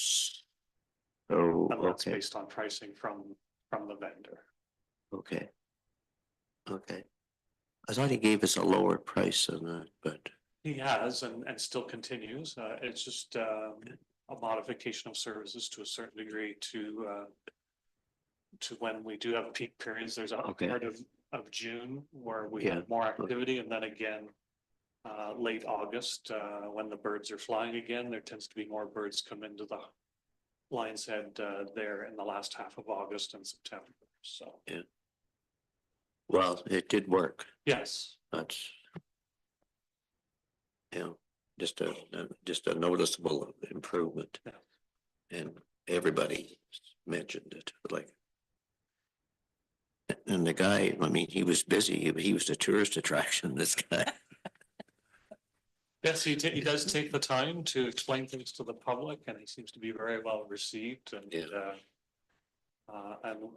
Oh, And that's okay, based on pricing from the vendor. okay. Okay. I thought he gave us a lower price than that, but He has and still continues. It's just a modification of services to a certain degree to when we do have peak periods. There's a Okay. part of June where we Yeah. have more activity, and then again late August when the birds are flying again, there tends to be more birds come into the Lions Head there in the last half of August and September. So yeah. Well, it did work. yes, That's, you know, just a noticeable improvement. Yeah. And everybody mentioned it, like. And the guy, I mean, he was busy, he was the tourist attraction, this guy. yes, he does take the time to explain things to the public, and he seems to be very well received. And Yeah.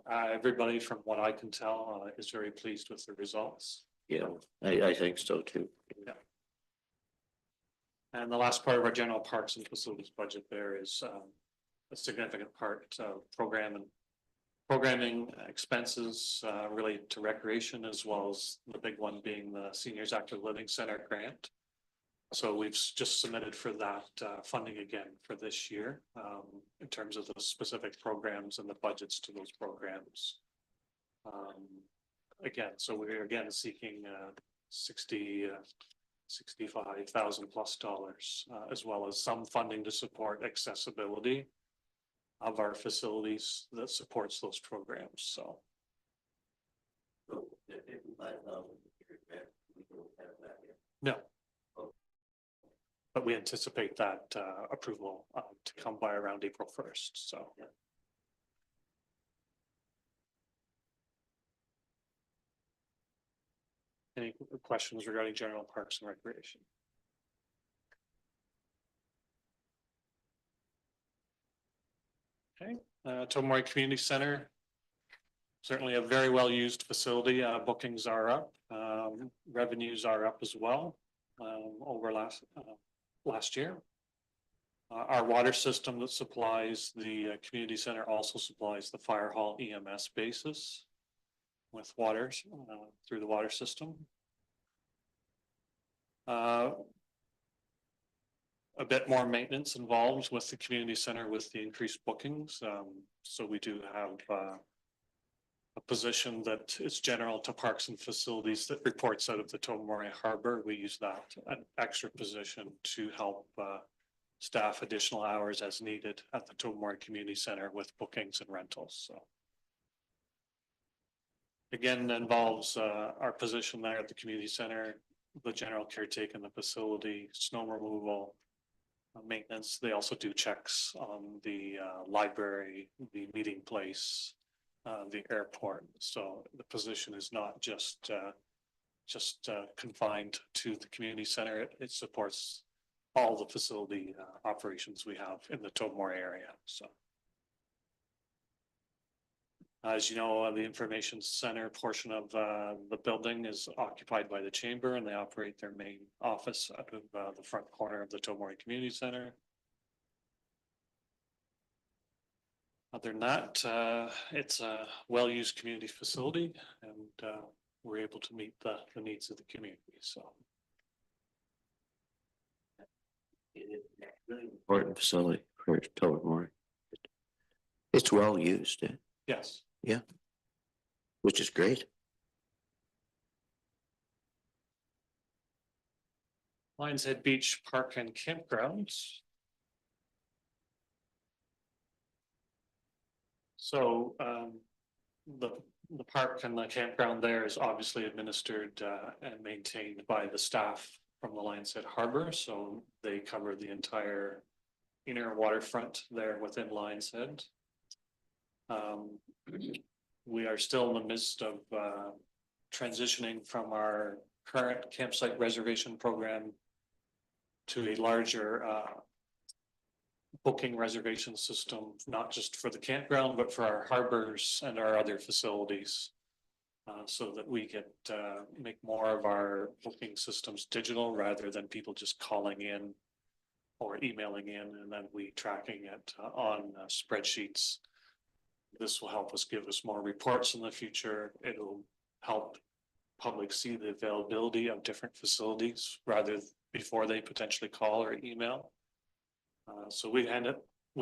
everybody, from what I can tell, is very pleased with the results. Yeah, I think so too. And the last part of our general parks and facilities budget there is a significant part program and programming expenses related to recreation, as well as the big one being the Seniors Active Living Center grant. So we've just submitted for that funding again for this year in terms of the specific programs and the budgets to those programs. Again, so we're again seeking 65,000 plus dollars, as well as some funding to support accessibility of our facilities that supports those programs, so. No. But we anticipate that approval to come by around April 1st, so. Any questions regarding general parks and recreation? Okay, Tobermory Community Center. Certainly a very well-used facility. Bookings are up, revenues are up as well over last year. Our water system that supplies the community center also supplies the fire hall EMS basis with waters through the water system. A bit more maintenance involved with the community center with the increased bookings. So we do have a position that is general to parks and facilities that reports out of the Tobermory Harbor. We use that an extra position to help staff additional hours as needed at the Tobermory Community Center with bookings and rentals. So again, involves our position there at the community center, the general caretaker in the facility, snow removal, maintenance. They also do checks on the library, the meeting place, the airport. So the position is not just confined to the community center. It supports all the facility operations we have in the Tobermory area. So as you know, the information center portion of the building is occupied by the chamber, and they operate their main office out of the front corner of the Tobermory Community Center. Other than that, it's a well-used community facility, and we're able to meet the needs of the community. So Really important facility for Tobermory. It's well used, yes. which is great. Lions Head Beach Park and Campgrounds. So the park and the campground there is obviously administered and maintained by the staff from the Lions Head Harbor. So they cover the entire inner waterfront there within Lions Head. We are still in the midst of transitioning from our current campsite reservation program to a larger booking reservation system, not just for the campground, but for our harbors and our other facilities. So that we get make more of our booking systems digital rather than people just calling in or emailing in and then we tracking it on spreadsheets. This will help us give us more reports in the future. It'll help public see the availability of different facilities rather before they potentially call or email. So we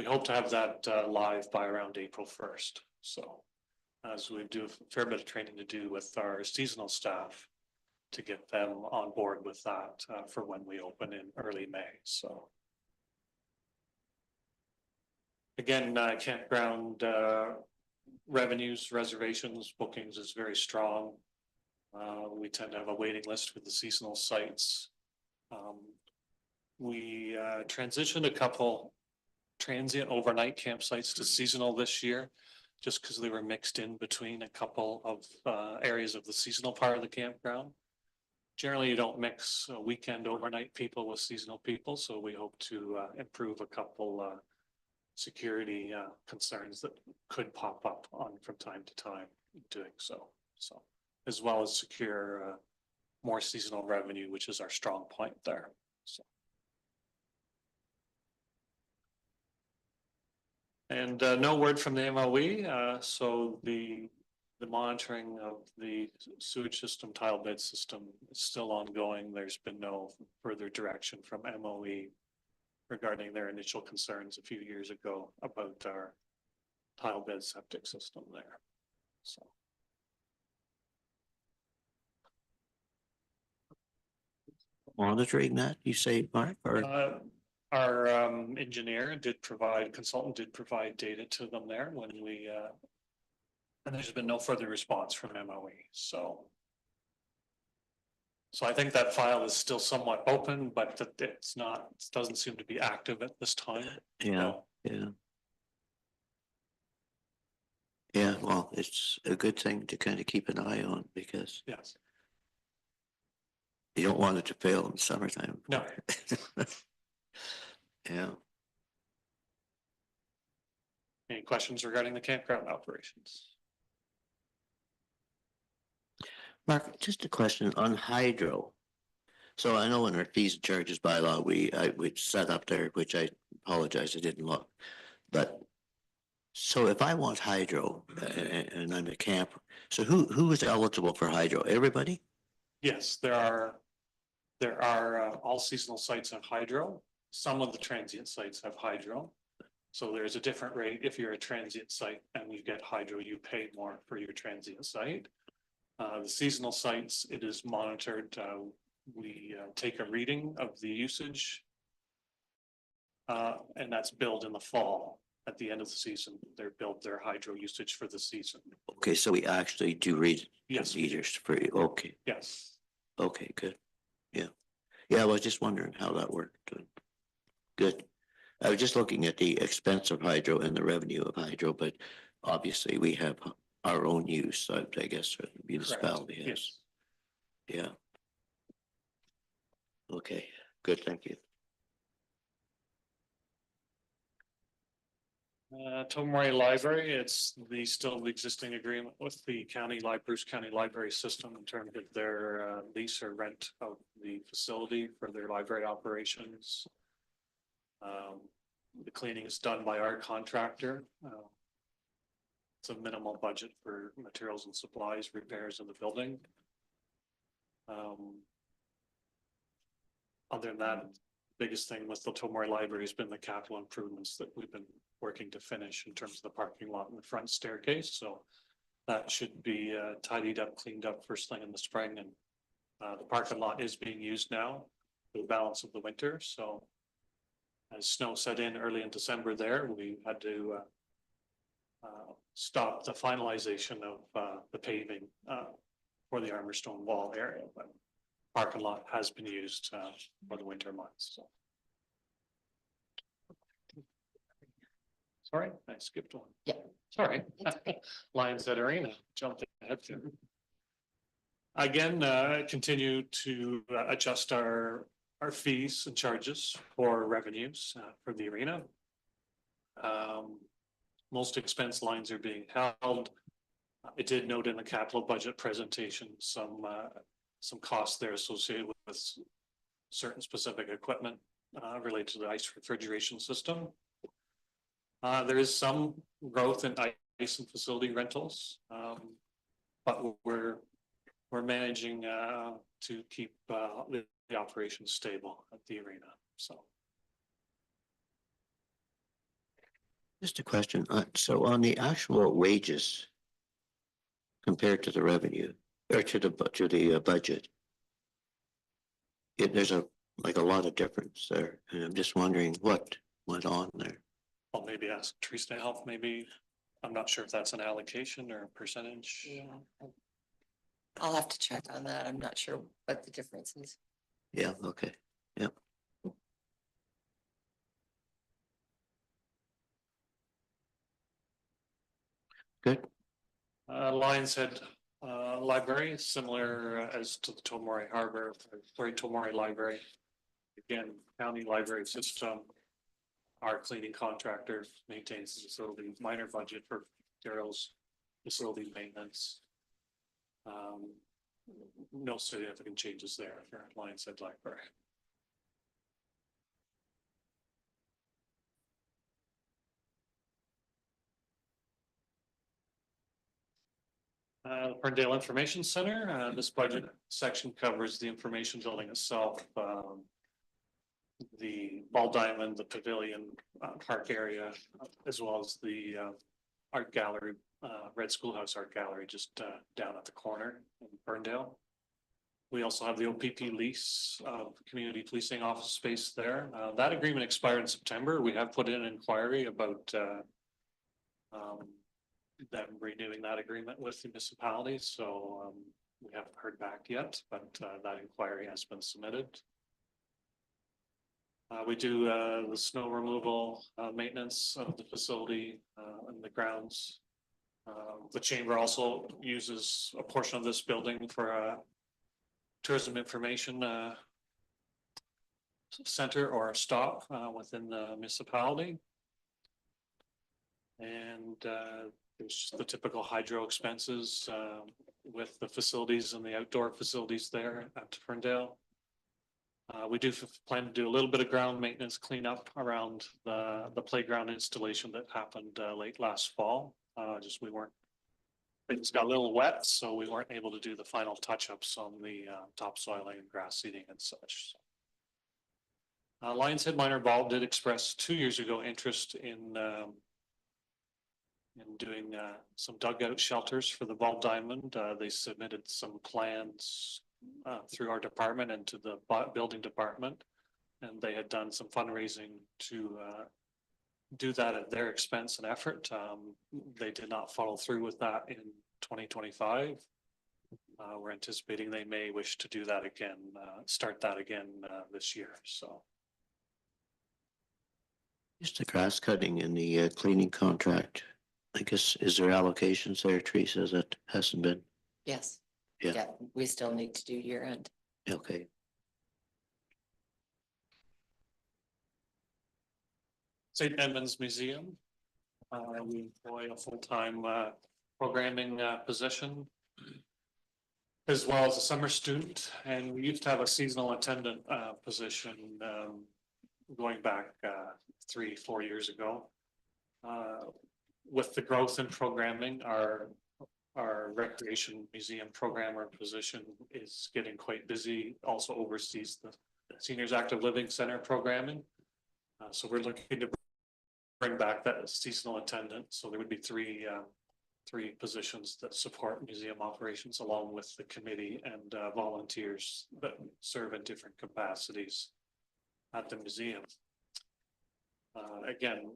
hope to have that live by around April 1st. So as we do a fair bit of training to do with our seasonal staff to get them on board with that for when we open in early May. So again, campground revenues, reservations, bookings is very strong. We tend to have a waiting list with the seasonal sites. We transitioned a couple transient overnight campsites to seasonal this year, just because they were mixed in between a couple of areas of the seasonal part of the campground. Generally, you don't mix weekend overnight people with seasonal people, so we hope to improve a couple security concerns that could pop up on from time to time doing so. So as well as secure more seasonal revenue, which is our strong point there. So. And no word from the MOE, so the monitoring of the sewage system, tile bed system is still ongoing. There's been no further direction from MOE regarding their initial concerns a few years ago about our tile bed septic system there. So. Monitoring that, you say, Mark, or? Our consultant did provide data to them there when we, and there's been no further response from MOE, so. So I think that file is still somewhat open, but that it's not, it doesn't seem to be active at this time. Yeah, So, yeah. Yeah, well, it's a good thing to kind of keep an eye on because yes, you don't want it to fail in summertime. no, Yeah. any questions regarding the campground operations? Mark, just a question on hydro. So I know in our fees and charges bylaw, we set up there, which I apologize, I didn't look. But so if I want hydro and I'm a camper, so who is eligible for hydro? Everybody? Yes, there are all seasonal sites have hydro. Some of the transient sites have hydro. So there's a different rate. If you're a transient site and you get hydro, you pay more for your transient site. The seasonal sites, it is monitored. We take a reading of the usage. And that's billed in the fall. At the end of the season, they're billed their hydro usage for the season. Okay, so we actually do read Yes, meters for you. Okay, yes. okay, good. Yeah. Yeah, I was just wondering how that worked. Good. I was just looking at the expense of hydro and the revenue of hydro, but obviously we have our own use, I guess, the municipality has. Yes. Yeah. Okay, good, thank you. Tomory Library, it's still the existing agreement with the Bruce County Library System in terms of their lease or rent of the facility for their library operations. The cleaning is done by our contractor. It's a minimal budget for materials and supplies, repairs of the building. Other than that, biggest thing with the Tomory Library has been the capital improvements that we've been working to finish in terms of the parking lot and the front staircase. So that should be tidied up, cleaned up first thing in the spring. And the parking lot is being used now for the balance of the winter. So as snow set in early in December there, we had to stop the finalization of the paving for the Armorstone Wall area. But parking lot has been used for the winter months. So. Sorry, I skipped one. Yeah. Sorry. Lions at Arena jumped ahead. Again, continue to adjust our fees and charges for revenues for the arena. Most expense lines are being held. I did note in the capital budget presentation some costs there associated with certain specific equipment related to the ice refrigeration system. There is some growth in ice and facility rentals, but we're managing to keep the operation stable at the arena. So, Just a question. So on the actual wages compared to the revenue or to the budget, there's a lot of difference there, and I'm just wondering what went on there. I'll maybe ask Teresa to help. Maybe I'm not sure if that's an allocation or a percentage. Yeah. I'll have to check on that. I'm not sure what the difference is. Yeah. Okay. Yeah. Good. Lions Head Library, similar as to the Tomory Library. Again, county library system. Our cleaning contractor maintains the facility, minor budget for materials, facility maintenance. No significant changes there for Lions Head Library. Ferndale Information Center, this budget section covers the information building itself, the ball diamond, the pavilion, park area, as well as the, art gallery, Red Schoolhouse Art Gallery, just, down at the corner in Ferndale. We also have the OPP lease, community policing office space there. That agreement expired in September. We have put in an inquiry about, them renewing that agreement with the municipality, so we haven't heard back yet, but that inquiry has been submitted. We do the snow removal, maintenance of the facility and the grounds. The chamber also uses a portion of this building for a tourism information center or a stop within the municipality. And there's the typical hydro expenses with the facilities and the outdoor facilities there at Ferndale. We do plan to do a little bit of ground maintenance cleanup around the playground installation that happened late last fall. Just things got a little wet, so we weren't able to do the final touch-ups on the topsoiling and grass seeding and such. Lions Head Minor Ball did express 2 years ago interest in doing some dugout shelters for the ball diamond. They submitted some plans through our department and to the building department, and they had done some fundraising to do that at their expense and effort. They did not follow through with that in 2025. We're anticipating they may wish to do that again, start that again this year. So. Just the grass cutting and the cleaning contract. I guess, is there allocations there, Teresa, that hasn't been? Yes. Yeah. We still need to do year end. Okay. St. Edmunds Museum. We employ a full-time programming position as well as a summer student, and we used to have a seasonal attendant position going back 3-4 years ago. With the growth in programming, our recreation museum programmer position is getting quite busy, also oversees the Seniors Active Living Center programming. So we're looking to bring back that seasonal attendant. So there would be three positions that support museum operations along with the committee and volunteers that serve in different capacities at the museum. Again,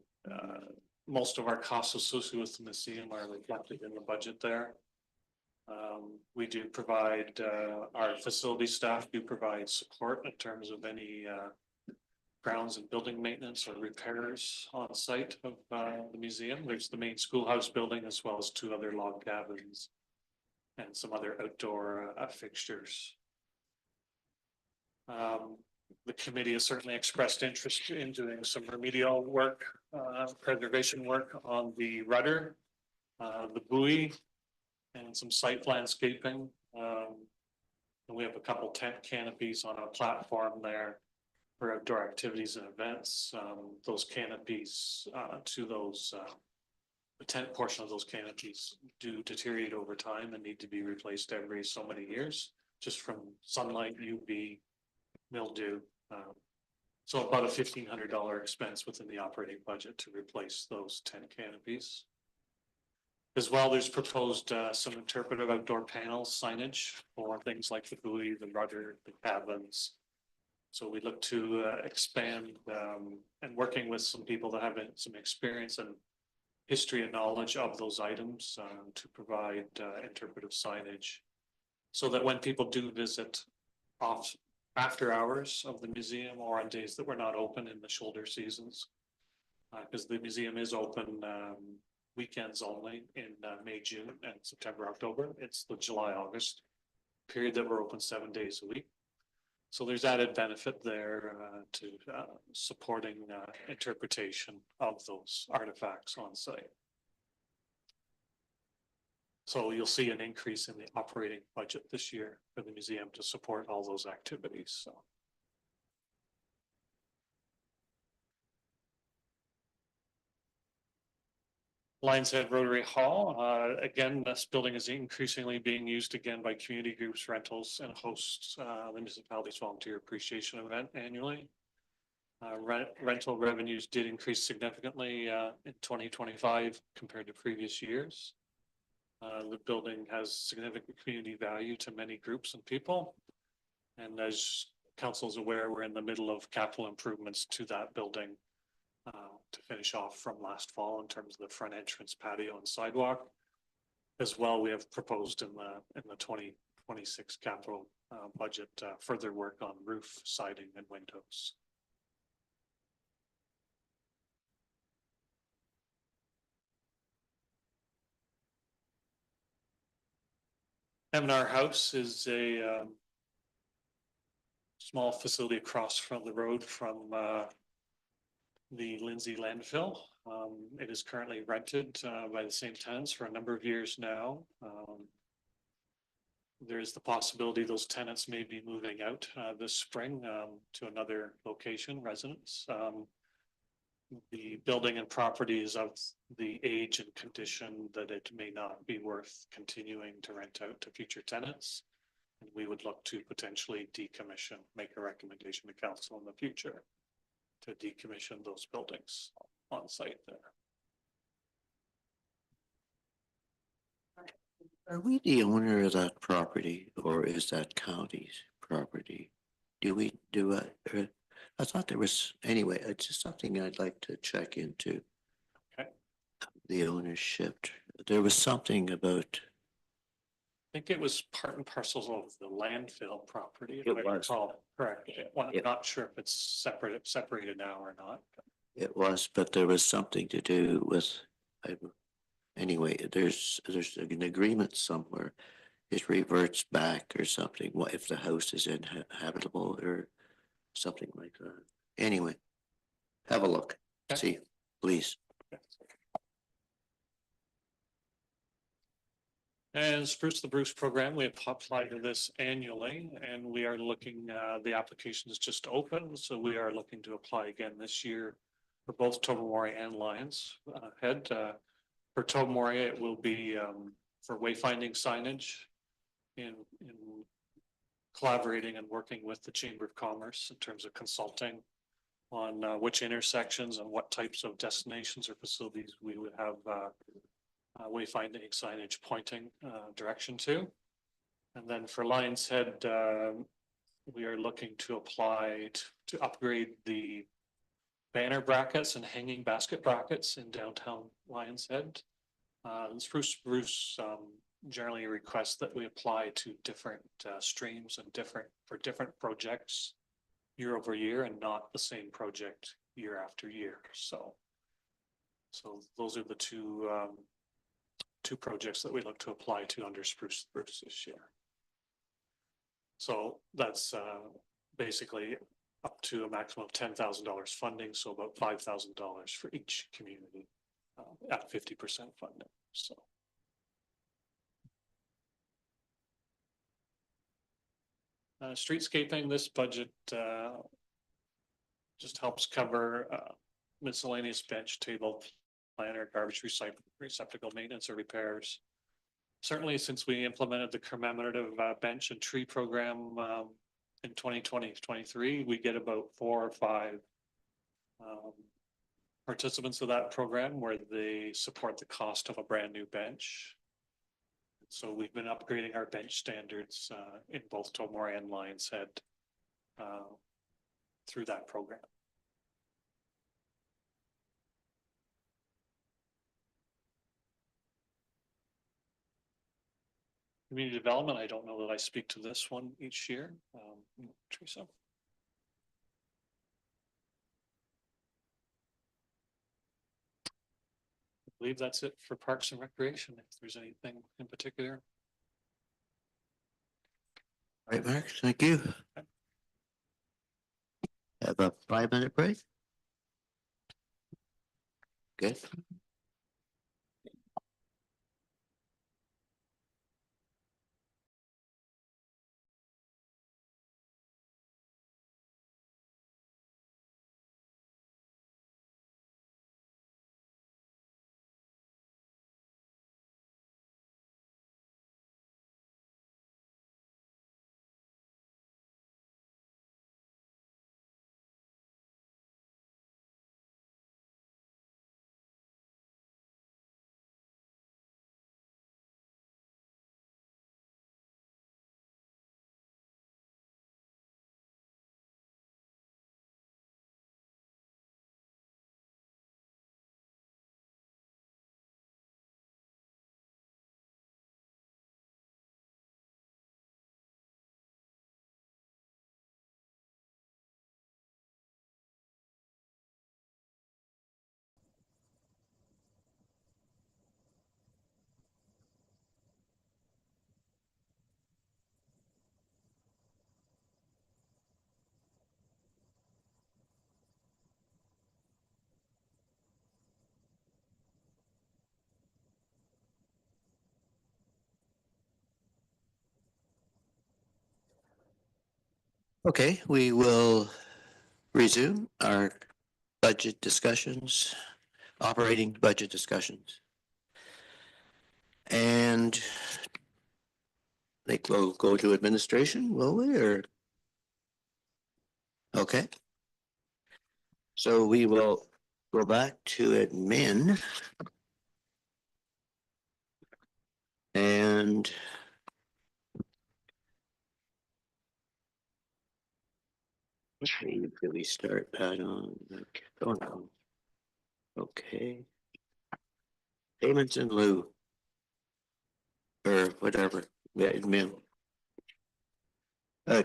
most of our costs associated with the museum are reflected in the budget there. We do provide, our facility staff do provide support in terms of any grounds and building maintenance or repairs on site of the museum. There's the main schoolhouse building as well as 2 other log cabins and some other outdoor fixtures. The committee has certainly expressed interest in doing some remedial work, preservation work on the rudder, the buoy, and some site landscaping. And we have a couple tent canopies on a platform there for outdoor activities and events. Those canopies to those, the tent portion of those canopies do deteriorate over time and need to be replaced every so many years, just from sunlight, UV, mildew. So about a $1,500 expense within the operating budget to replace those tent canopies. As well, there's proposed some interpretive outdoor panel signage for things like the buoy, the rudder, the cabins. So we look to expand and working with some people that have some experience and history and knowledge of those items to provide interpretive signage, so that when people do visit after hours of the museum or on days that we're not open in the shoulder seasons, because the museum is open weekends only in May, June, and September, October. It's the July, August period that we're open 7 days a week. So there's added benefit there to supporting interpretation of those artifacts on site. So you'll see an increase in the operating budget this year for the museum to support all those activities. So. Lions Head Rotary Hall, again, this building is increasingly being used again by community groups, rentals, and hosts the municipality's volunteer appreciation event annually. Rental revenues did increase significantly in 2025 compared to previous years. The building has significant community value to many groups and people. And as council is aware, we're in the middle of capital improvements to that building to finish off from last fall in terms of the front entrance patio and sidewalk. As well, we have proposed in the 2026 capital budget further work on roof siding and windows. M&R House is a small facility across from the road from the Lindsay landfill. It is currently rented by the same tenants for a number of years now. There's the possibility those tenants may be moving out this spring to another location, residence. The building and property is of the age and condition that it may not be worth continuing to rent out to future tenants. And we would look to potentially decommission, make a recommendation to council in the future to decommission those buildings on site there. Are we the owner of that property or is that county's property? Do we do it? I thought there was, anyway, it's just something I'd like to check into. Okay. The ownership. There was something about. I think it was part and parcels of the landfill property. It was. Correct. Well, I'm Yep. not sure if it's separated now or not. It was, but there was something to do with, anyway, there's an agreement somewhere. It reverts back or something. What if the house is inhabitable or something like that? Anyway, have a look. Okay. See, please. And Spruce the Bruce program, we apply to this annually and we are looking, the application is just open. So we are looking to apply again this year for both Tobermory and Lions Head. For Tobermory, it will be for wayfinding signage in collaborating and working with the Chamber of Commerce in terms of consulting on which intersections and what types of destinations or facilities we would have wayfinding signage pointing direction to. And then for Lions Head, we are looking to apply to upgrade the banner brackets and hanging basket brackets in downtown Lions Head. Spruce generally requests that we apply to different streams and for different projects year over year and not the same project year after year. So those are the two projects that we look to apply to under Spruce this year. So that's basically up to a maximum of $10,000 funding, so about $5,000 for each community at 50% funding. So. Streetscaping, this budget just helps cover miscellaneous bench, table, planter, garbage receptacle maintenance or repairs. Certainly since we implemented the commemorative bench and tree program in 2023, we get about 4 or 5 participants of that program where they support the cost of a brand new bench. So we've been upgrading our bench standards in both Tobermory and Lions Head through that program. Community development, I don't know that I speak to this one each year. Teresa. I believe that's it for Parks and Recreation, if there's anything in particular. All right, Mark, thank you. Have a 5-minute break. Good. Okay, we will resume our budget discussions, operating budget discussions. And I think we'll go to administration, will we, or? Okay. So we will go back to admin. And where do we start that on? Oh, no. Okay. Payments in lieu. Or whatever, yeah, admin.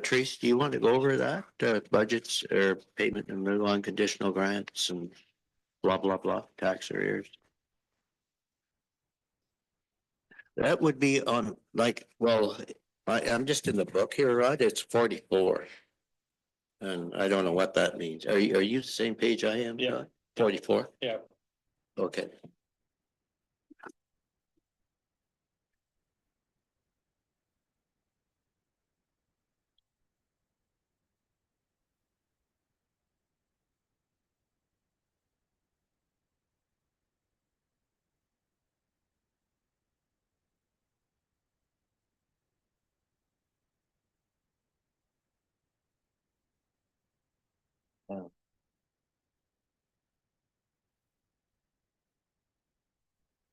Trace, do you want to go over that, budgets or payment in lieu on conditional grants and blah, blah, blah, tax arrears? That would be on like, well, I'm just in the book here, Rod, it's 44. And I don't know what that means. Are you the same page I am? Yeah. Rod? 44? Yeah. Okay.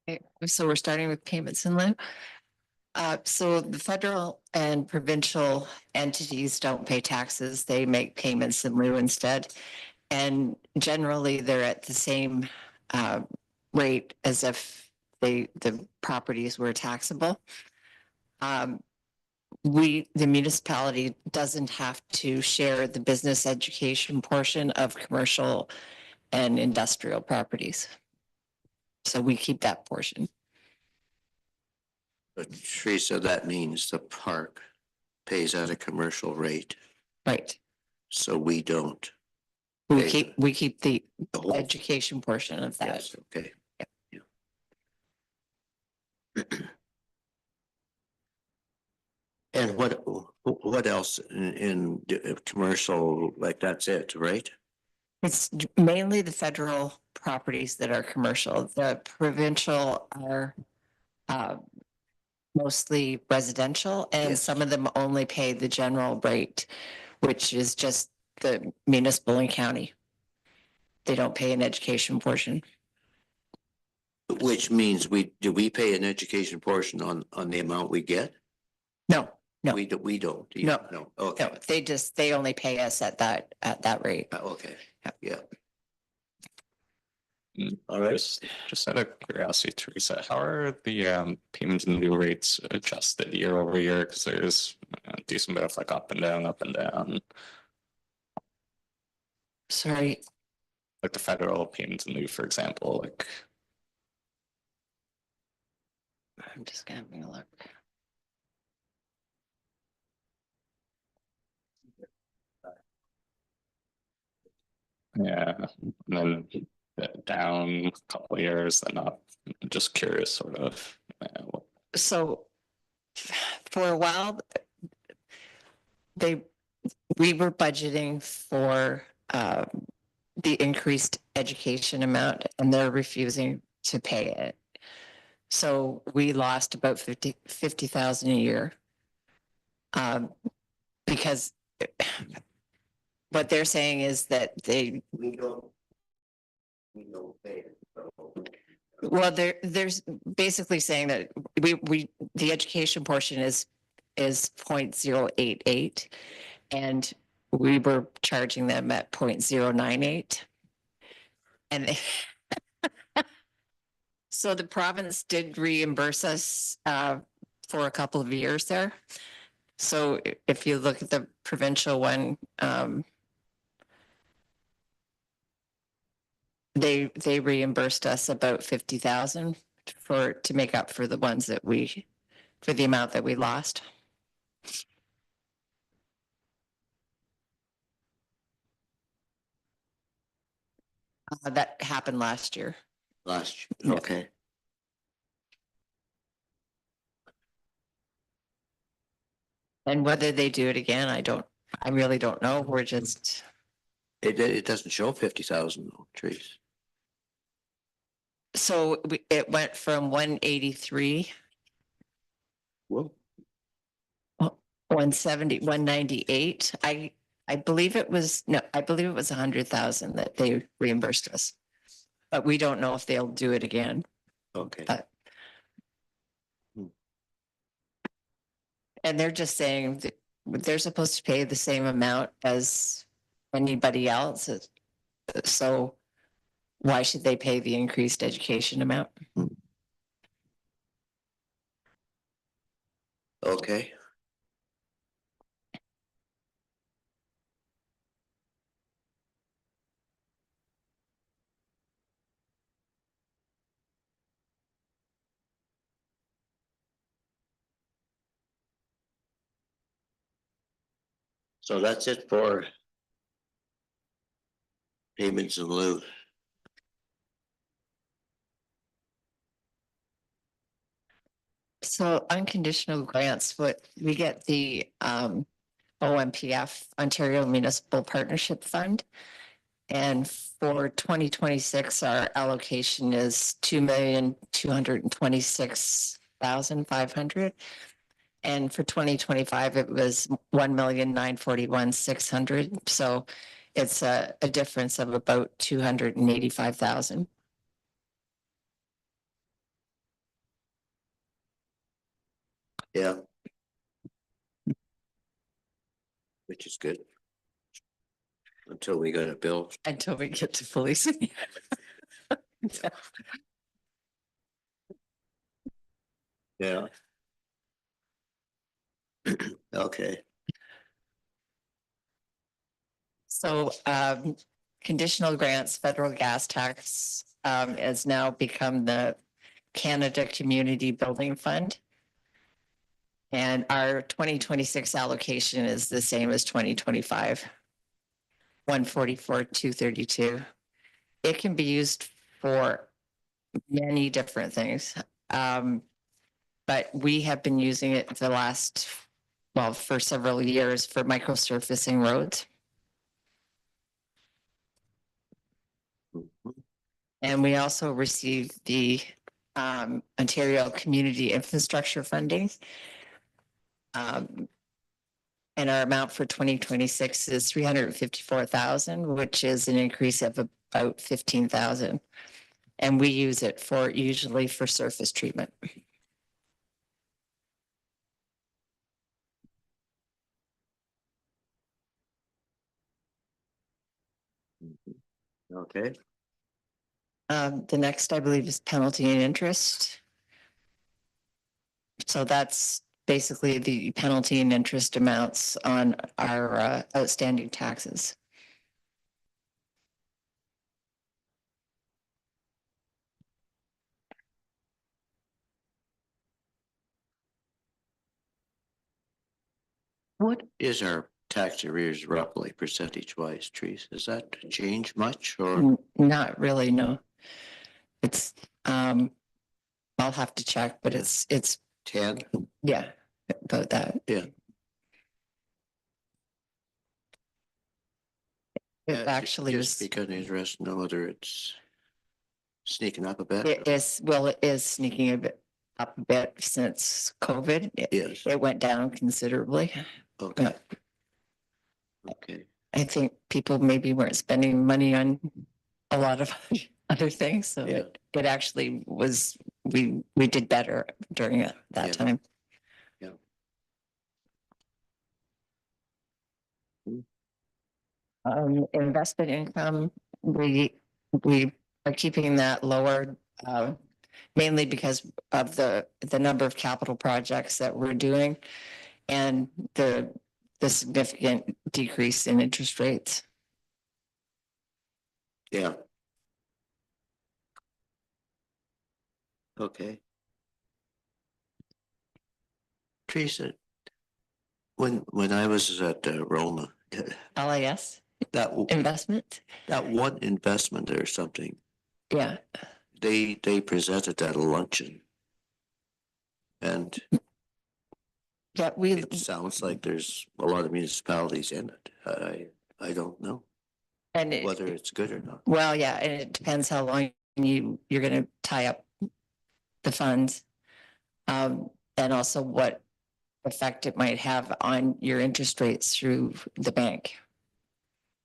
Okay, so we're starting with payments in lieu. So the federal and provincial entities don't pay taxes. They make payments in lieu instead. And generally, they're at the same rate as if the properties were taxable. The municipality doesn't have to share the business education portion of commercial and industrial properties. So we keep that portion. But Teresa, that means the park pays at a commercial rate, Right. so we don't. We pay keep the the whole- education portion of that. Yes, okay. Yeah. And what else in commercial, like that's it, right? It's mainly the federal properties that are commercial. The provincial are mostly residential, and Yes. some of them only pay the general rate, which is just the municipal and county. They don't pay an education portion. Which means do we pay an education portion on the amount we get? No, no, We don't. No. No, okay. no, they only pay us at that rate. Okay, yeah. Mm, All right. Just out of curiosity, Teresa, how are the payments and due rates adjusted year over year? Because there's a decent bit of like up and down, up and down. Sorry, Like the federal payments and due, for example, like I'm just gonna have a look. yeah, and then down a couple of years, then up. Just curious, sort of. So for a while, we were budgeting for the increased education amount, and they're refusing to pay it. So we lost about 50,000 a year. Because what they're saying is that We don't pay it. well, there's basically saying that the education portion is 0.088, and we were charging them at 0.098. And so the province did reimburse us for a couple of years there. So if you look at the provincial one, they reimbursed us about 50,000 to make up for the ones that for the amount that we lost. That happened last year. Last, Yeah. okay. And whether they do it again, I don't I really don't know. We're just, It doesn't show 50,000 trees. so it went from 183, Whoa. 170, 198. I believe it was, no, I believe it was 100,000 that they reimbursed us. But we don't know if they'll do it again. Okay. And they're just saying that they're supposed to pay the same amount as anybody else. So why should they pay the increased education amount? Okay. So that's it for payments in lieu. So unconditional grants, what we get the OMPF, Ontario Municipal Partnership Fund. And for 2026, our allocation is 2,226,500. And for 2025, it was 1,941,600. So it's a difference of about 285,000. Yeah. Which is good. Until we got a bill. Until we get to policing. Yeah. Okay. So conditional grants, federal gas tax has now become the Canada Community Building Fund. And our 2026 allocation is the same as 2025. 144,232. It can be used for many different things. But we have been using it the last, well, for several years for microsurfacing roads. And we also received the Ontario Community Infrastructure Funding. And our amount for 2026 is 354,000, which is an increase of about 15,000. And we use it for usually for surface treatment. Okay. The next, I believe, is penalty and interest. So that's basically the penalty and interest amounts on our outstanding taxes. What is our tax arrears roughly percentage wise, trees? Does that change much or? Not really, no. It's, I'll have to check, but it's 10? yeah, about that. Yeah. It actually Just was, because interested to know whether it's sneaking up a bit. it is, well, it is sneaking up a bit since COVID. Yes. It went down considerably. Okay. Okay. I think people maybe weren't spending money on a lot of other things, so Yeah. it actually was, we did better during that Yeah. time. Yeah. Investment income, we are keeping that lower, mainly because of the number of capital projects that we're doing and the significant decrease in interest rates. Yeah. Okay. Teresa, when I was at Roma, LIS that investment, that one investment or something, yeah. they presented at a luncheon, and Yeah, we, It sounds like there's a lot of municipalities in it. I don't know and whether it's good or not. well, yeah, and it depends how long you're gonna tie up the funds. And also what effect it might have on your interest rates through the bank.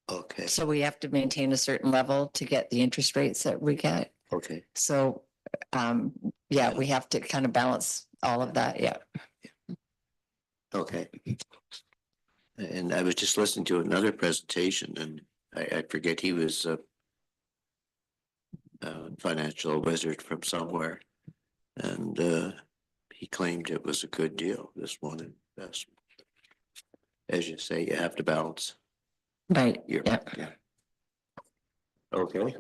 Okay, So we have to maintain a certain level to get the interest rates that we get. okay. So, yeah, we have to kind of balance all of that. Yeah. Okay. And I was just listening to another presentation and I forget he was a financial wizard from somewhere. And he claimed it was a good deal, this one investment. As you say, you have to balance Right. your, Yeah. yeah. Okay.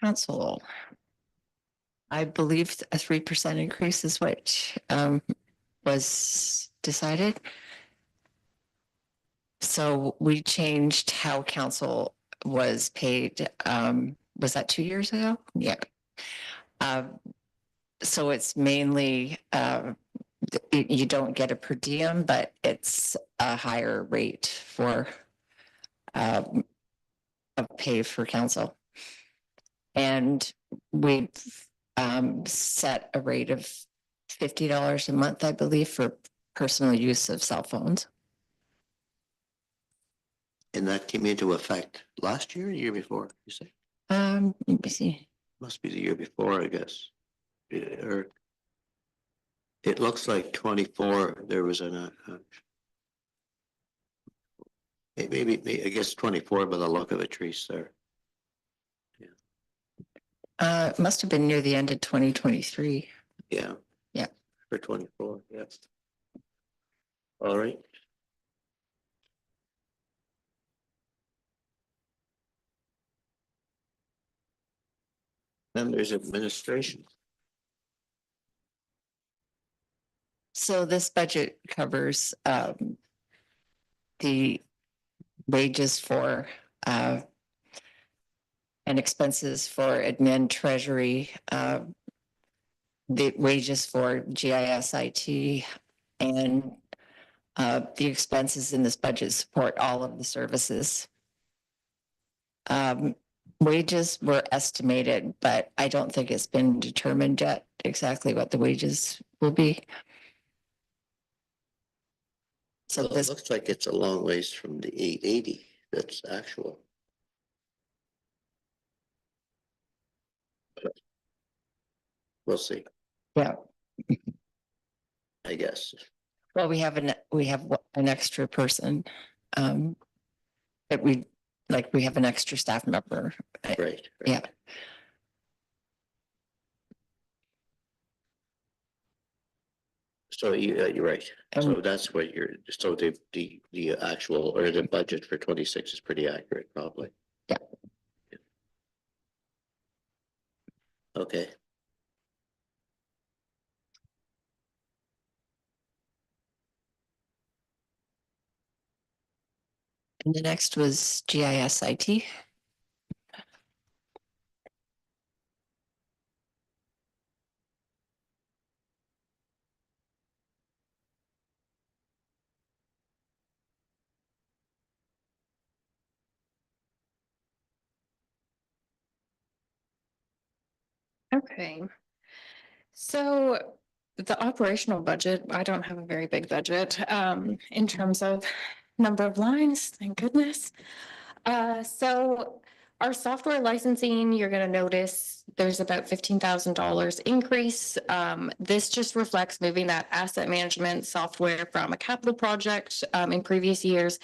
Council. I believe a 3% increase is what was decided. So we changed how council was paid. Was that 2 years ago? Yeah. So it's mainly you don't get a per diem, but it's a higher rate for of pay for council. And we've set a rate of $50 a month, I believe, for personal use of cell phones. And that came into effect last year, or the year before, you say? Let me see. Must be the year before, I guess. Or it looks like 24, there was maybe, I guess 24 by the look of it, Trees there. It must have been near the end of 2023. Yeah. Yeah. For 24, yes. All right. Then there's administration. So this budget covers the wages for and expenses for admin, treasury, the wages for GIS, IT, and the expenses in this budget support all of the services. Wages were estimated, but I don't think it's been determined yet exactly what the wages will be. So Well, it this, looks like it's a long ways from the 880 that's actual. But we'll see, yeah, I guess. well, we have an extra person. That we have an extra staff member. Right. Yeah. So you're right. And So that's what so the actual or the budget for 26 is pretty accurate, probably. Yeah. Okay. and the next was GIS IT. Okay. So the operational budget, I don't have a very big budget in terms of number of lines, thank goodness. So our software licensing, you're gonna notice there's about $15,000 increase. This just reflects moving that asset management software from a capital project in previous years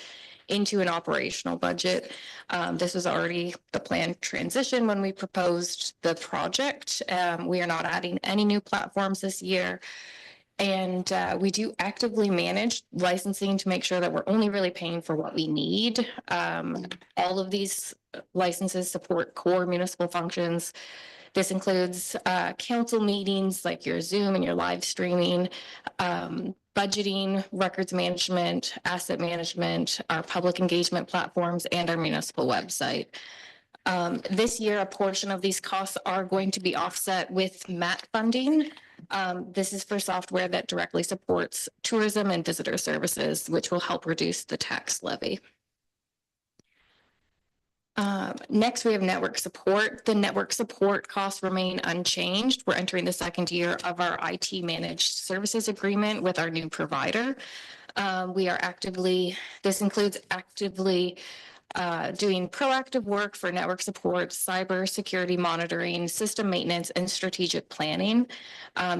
into an operational budget. This was already the planned transition when we proposed the project. We are not adding any new platforms this year. And we do actively manage licensing to make sure that we're only really paying for what we need. All of these licenses support core municipal functions. This includes council meetings like your Zoom and your live streaming, budgeting, records management, asset management, our public engagement platforms, and our municipal website. This year, a portion of these costs are going to be offset with MAT funding. This is for software that directly supports tourism and visitor services, which will help reduce the tax levy. Next, we have network support. The network support costs remain unchanged. We're entering the second year of our IT managed services agreement with our new provider. This includes actively doing proactive work for network support, cyber security monitoring, system maintenance, and strategic planning.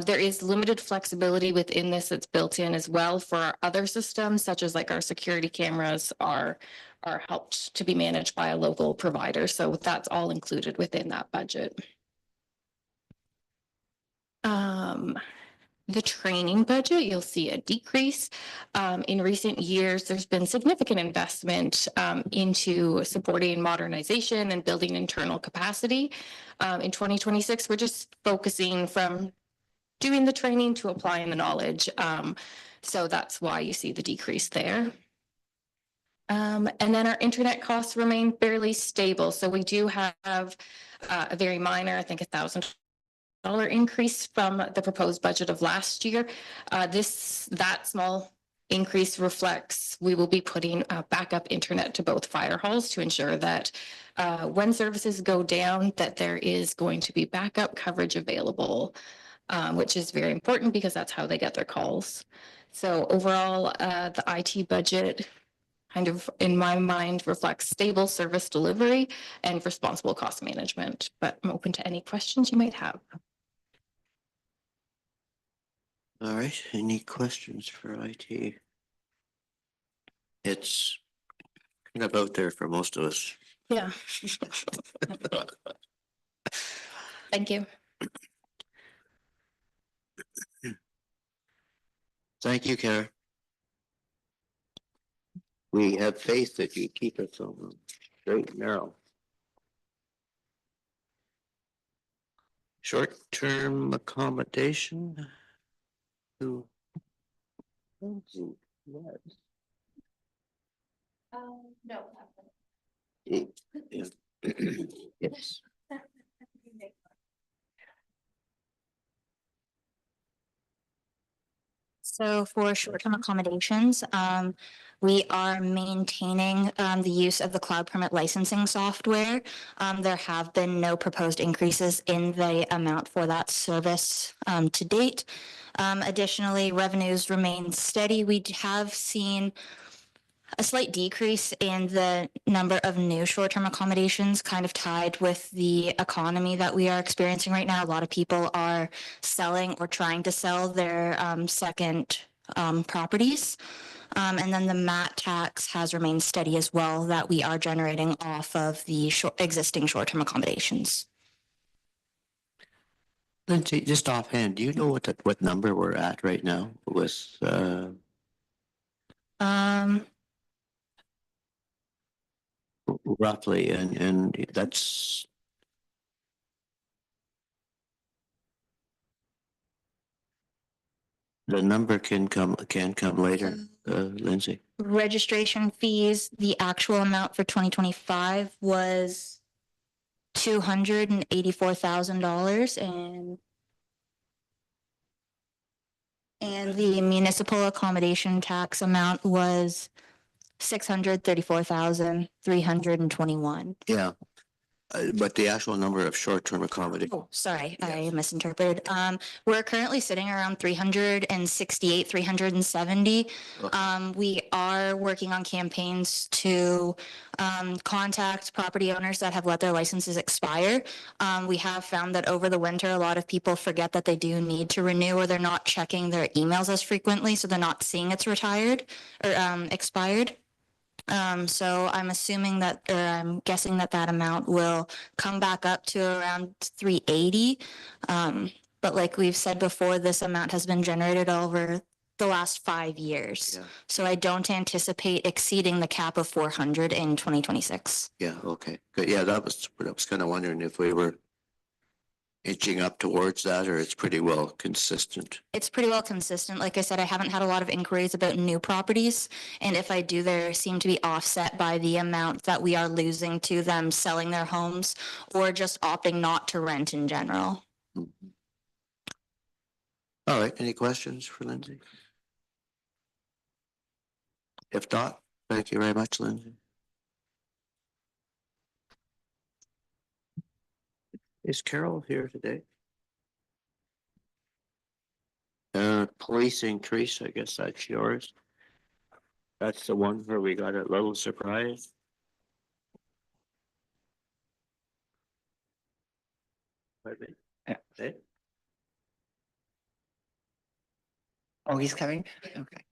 There is limited flexibility within this that's built in as well for our other systems, such as like our security cameras are helped to be managed by a local provider. So that's all included within that budget. The training budget, you'll see a decrease. In recent years, there's been significant investment into supporting modernization and building internal capacity. In 2026, we're just focusing from doing the training to applying the knowledge. So that's why you see the decrease there. And then our internet costs remain fairly stable. So we do have a very minor, I think $1,000 increase from the proposed budget of last year. That small increase reflects we will be putting backup internet to both fire halls to ensure that when services go down, that there is going to be backup coverage available, which is very important because that's how they get their calls. So overall, the IT budget kind of, in my mind, reflects stable service delivery and responsible cost management. But I'm open to any questions you might have. All right, any questions for IT? It's kind of out there for most of us. Yeah. Thank you. Thank you, Kara. We have faith that you keep us on the straight and narrow. Short-term accommodation. To- No. Yes. So for short-term accommodations, we are maintaining the use of the cloud permit licensing software. There have been no proposed increases in the amount for that service to date. Additionally, revenues remain steady. We have seen a slight decrease in the number of new short-term accommodations, kind of tied with the economy that we are experiencing right now. A lot of people are selling or trying to sell their second properties. And then the MAT tax has remained steady as well, that we are generating off of the existing short-term accommodations. Lindsay, just offhand, do you know what number we're at right now with roughly, and that's the number can come later, Lindsay. Registration fees, the actual amount for 2025 was $284,000, and the municipal accommodation tax amount was $634,321. Yeah. But the actual number of short-term accommodation. Oh, sorry, I misinterpreted. We're currently sitting around 368, 370. Okay. We are working on campaigns to contact property owners that have let their licenses expire. We have found that over the winter, a lot of people forget that they do need to renew, or they're not checking their emails as frequently, so they're not seeing it's retired or expired. So I'm assuming that, or I'm guessing that that amount will come back up to around 380. But like we've said before, this amount has been generated over the last 5 years. Yeah. So I don't anticipate exceeding the cap of 400 in 2026. Yeah, okay, good. Yeah, that was what I was kind of wondering, if we were inching up towards that, or it's pretty well consistent. It's pretty well consistent. Like I said, I haven't had a lot of inquiries about new properties. And if I do, they seem to be offset by the amount that we are losing to them selling their homes or just opting not to rent in general. Mhm. All right, any questions for Lindsay? If not, thank you very much, Lindsay. Is Carol here today? Police increase, I guess that's yours. That's the one where we got a little surprise. Pardon me? Yeah. Eh? Oh, he's coming? Okay.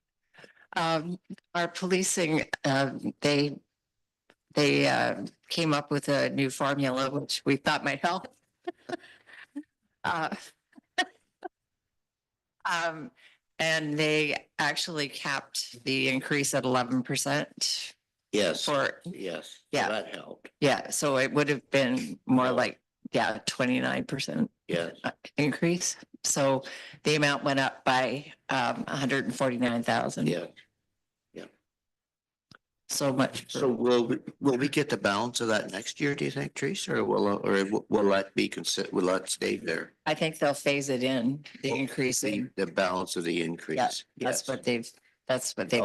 Our policing, they came up with a new formula, which we thought might help. Uh, and they actually capped the increase at 11% Yes, for, yes. So Yeah. that helped, yeah, so it would have been more No. like, 29% yes. increase. So the amount went up by 149,000. Yeah. So much. So will we get the balance of that next year, do you think, Teresa, or will that be will that stay there? I think they'll phase it in, the increasing. The balance of the increase? Yeah, Yes. that's what they've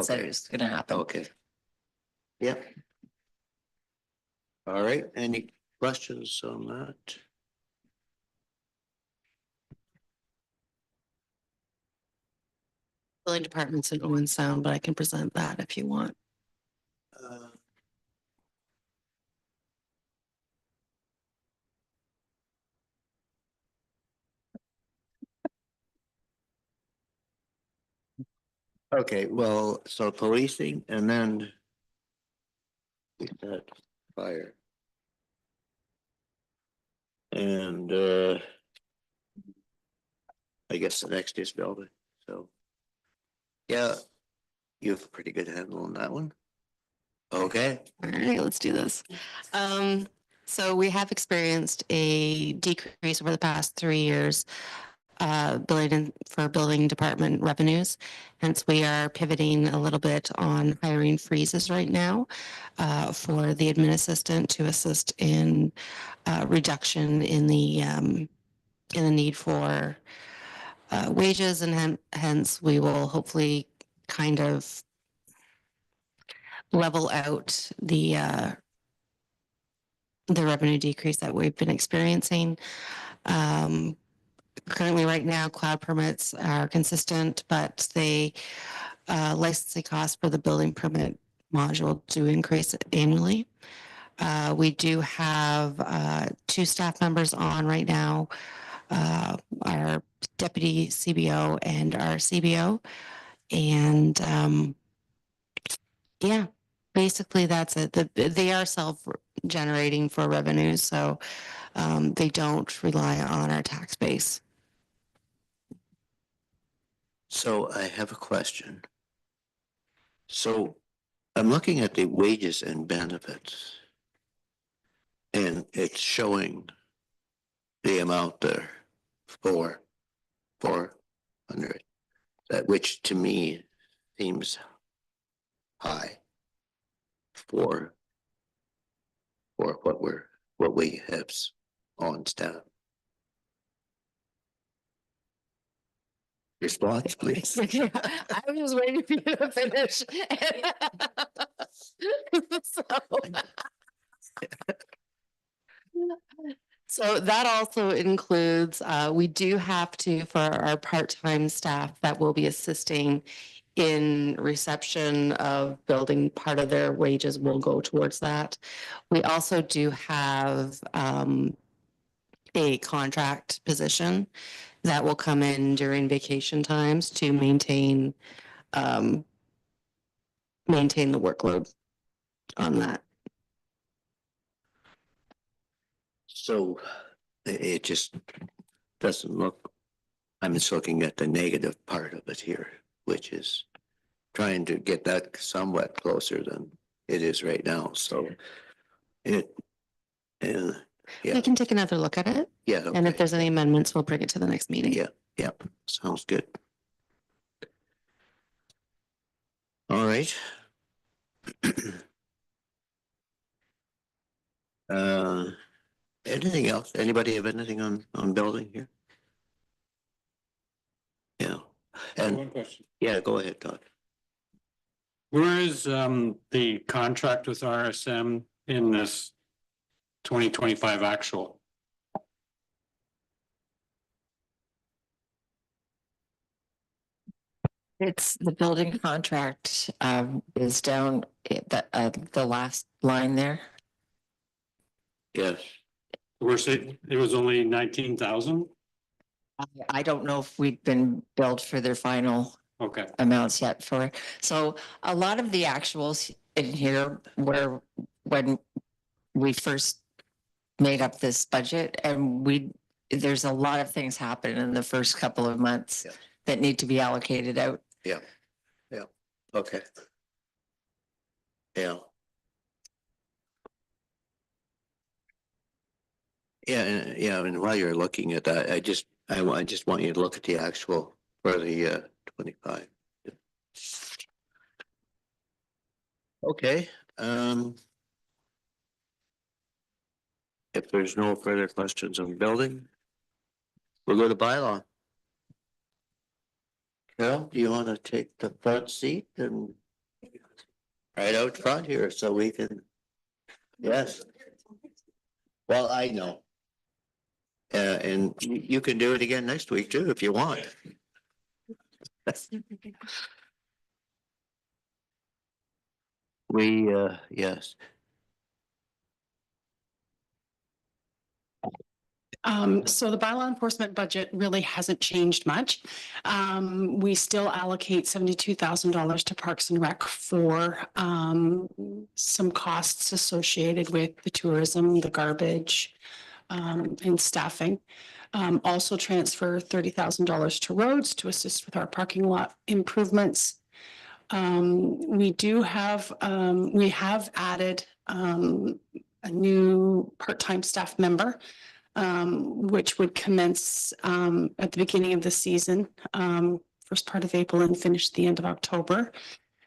said Okay. is gonna happen. Okay. Yep. All right, any questions on that? Building department's in Owen Sound, but I can present that if you want. Uh, Okay, well, so policing and then we said fire. And I guess the next is building, so. Yeah, you have a pretty good handle on that one. Okay, All right, let's do this. So we have experienced a decrease over the past 3 years, for building department revenues. Hence, we are pivoting a little bit on hiring freezes right now, for the admin assistant to assist in, reduction in the need for, wages, and hence we will hopefully kind of level out the revenue decrease that we've been experiencing. Currently, right now, cloud permits are consistent, but licensing costs for the building permit module do increase annually. We do have 2 staff members on right now, our deputy CBO and our CBO. And yeah, basically that's it. They are self-generating for revenue, so they don't rely on our tax base. so I have a question. So I'm looking at the wages and benefits. And it's showing the amount there, 400, that which to me seems high for what we have on staff. Response, please. I was just waiting for you to finish. So that also includes, we do have to, for our part-time staff that will be assisting in reception of building, part of their wages will go towards that. We also do have a contract position that will come in during vacation times to maintain the workload on that. So it just doesn't look, I'm just looking at the negative part of it here, which is trying to get that somewhat closer than it is right now. So yeah, We can take another look at it, yeah. and if Okay. there's any amendments, we'll bring it to the next meeting. Yeah, sounds good. All right. Anything else? Anybody have anything on building here? And, One question. yeah, go ahead, Todd. Where is the contract with RSM in this 2025 actual? It's the building contract is down the last line there. Yes. We're saying it was only 19,000? I don't know if we've been billed for their final Okay. amounts yet for, so a lot of the actuals in here were when we first made up this budget and there's a lot of things happen in the first couple of months Yeah. that need to be allocated out. Yeah. Okay. Yeah. And while you're looking at that, I just want you to look at the actual for the 25. Okay, if there's no further questions on building, we'll go to bylaw. Carol, do you want to take the front seat and right out front here so we can? Yes. Well, I know. And you can do it again next week too, if you want. Yes. So the bylaw enforcement budget really hasn't changed much. We still allocate $72,000 to Parks and Rec for some costs associated with the tourism, the garbage, and staffing. Also transfer $30,000 to roads to assist with our parking lot improvements. We have added a new part-time staff member, which would commence at the beginning of the season, first part of April and finish the end of October.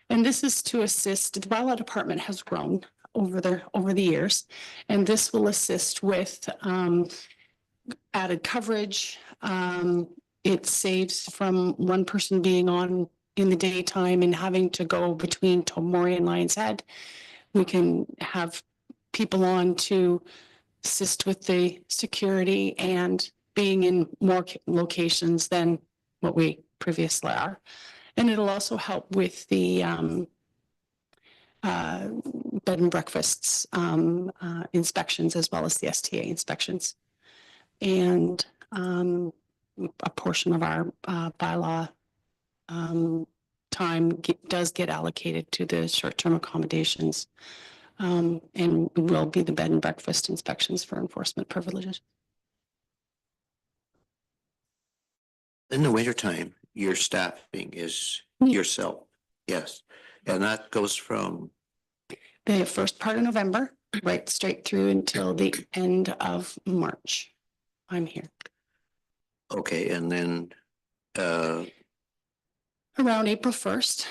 And this is to assist, the bylaw department has grown over the years, and this will assist with added coverage. It saves from one person being on in the daytime and having to go between Tomori and Lions Head. We can have people on to assist with the security and being in more locations than what we previously are. And it'll also help with the bed and breakfasts inspections as well as the STA inspections. And a portion of our bylaw time does get allocated to the short-term accommodations. And will be the bed and breakfast inspections for enforcement privileges. In the wintertime, your staffing is yourself. Yes. And that goes from, The first part of November, right straight through until the end of March. I'm here. okay, and then Around April 1st.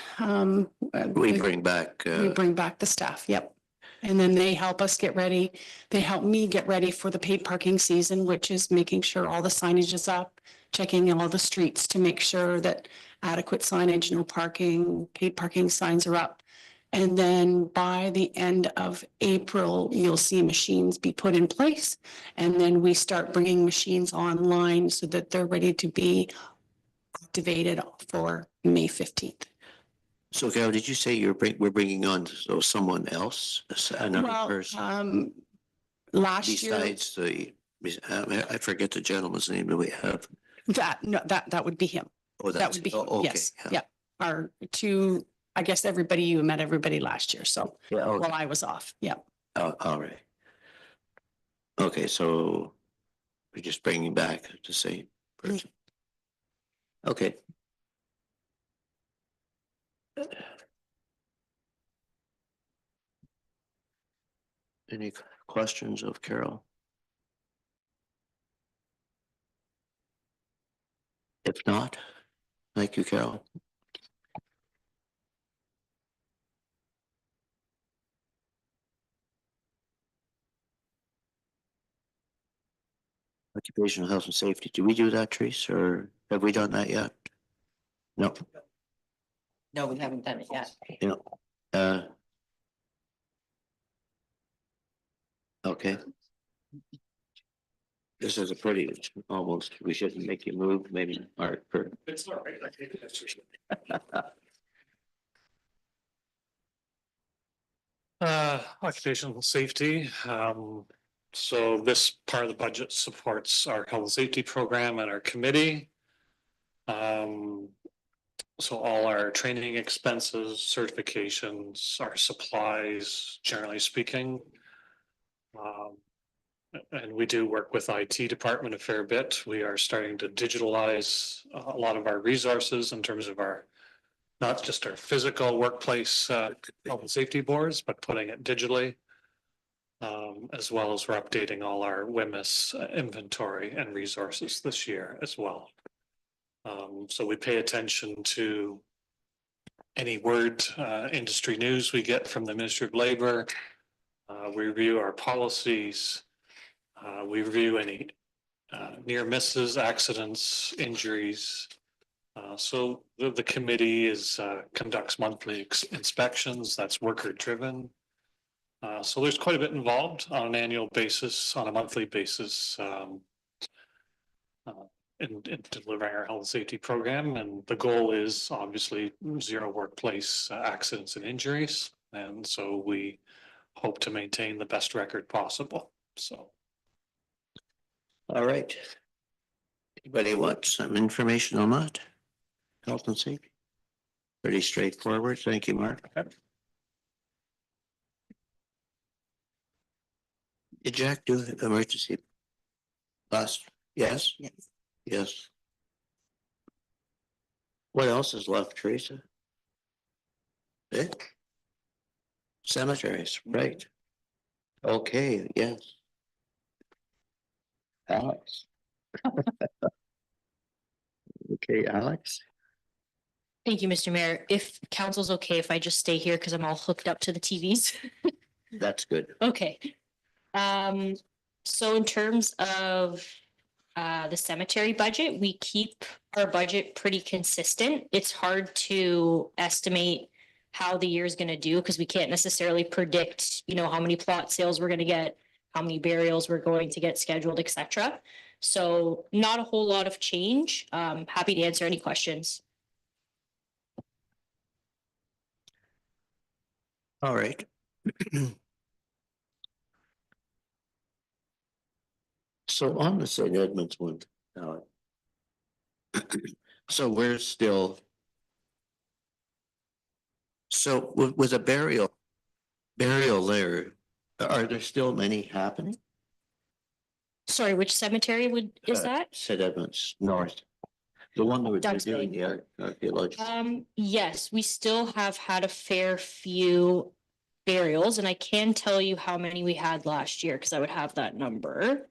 we bring back We bring back the staff, yep. And then they help us get ready. They help me get ready for the paid parking season, which is making sure all the signage is up, checking all the streets to make sure that adequate signage, no parking, paid parking signs are up. And then by the end of April, you'll see machines be put in place. And then we start bringing machines online so that they're ready to be activated for May 15th. So Carol, did you say we're bringing on someone else, another person Last year, besides I forget the gentleman's name that we have. that would be him. Oh, That would be, okay. yes, yeah. Our two, I guess you met everybody last year, so Yeah. Okay. while I was off, yeah. Oh, all right. Okay, so we're just bringing back the same person. Okay. Any questions of Carol? If not, thank you, Carol. Occupational health and safety. Do we do that, Teresa, or have we done that yet? No, No, we haven't done it yet. Okay. This is a pretty, almost, we shouldn't make you move, maybe, Mark, for, It's all right. I think that's just. Occupational safety. So this part of the budget supports our health and safety program and our committee. So all our training expenses, certifications, our supplies, generally speaking. And we do work with IT department a fair bit. We are starting to digitalize a lot of our resources in terms of our, not just our physical workplace health and safety boards, but putting it digitally. As well as we're updating all our WMIS inventory and resources this year as well. So we pay attention to any word industry news we get from the Ministry of Labor. We review our policies. We review any near misses, accidents, injuries. So the committee conducts monthly inspections. That's worker driven. So there's quite a bit involved on an annual basis, on a monthly basis, in delivering our health and safety program. And the goal is obviously zero workplace accidents and injuries. And so we hope to maintain the best record possible. So. all right. Anybody want some information on that? Health and safety? Pretty straightforward. Thank you, Mark. Did Jack do emergency last? Yes? Yes. Yes. What else is left, Teresa? Eh? Cemeteries, right? Okay, yes. Alex. Okay, Alex. Thank you, Mr. Mayor. If council's okay, if I just stay here because I'm all hooked up to the TVs. That's good. Okay. So in terms of the cemetery budget, we keep our budget pretty consistent. It's hard to estimate how the year is going to do because we can't necessarily predict, how many plot sales we're going to get, how many burials we're going to get scheduled, etc. So not a whole lot of change. Happy to answer any questions. All right. So on the St. Edmunds one, so we're still. So with a burial there, are there still many happening? Sorry, which cemetery is that? St. Edmunds North. The one that we're Dunk's doing Bay. the archaeological. Yes, we still have had a fair few burials, and I can tell you how many we had last year because I would have that number.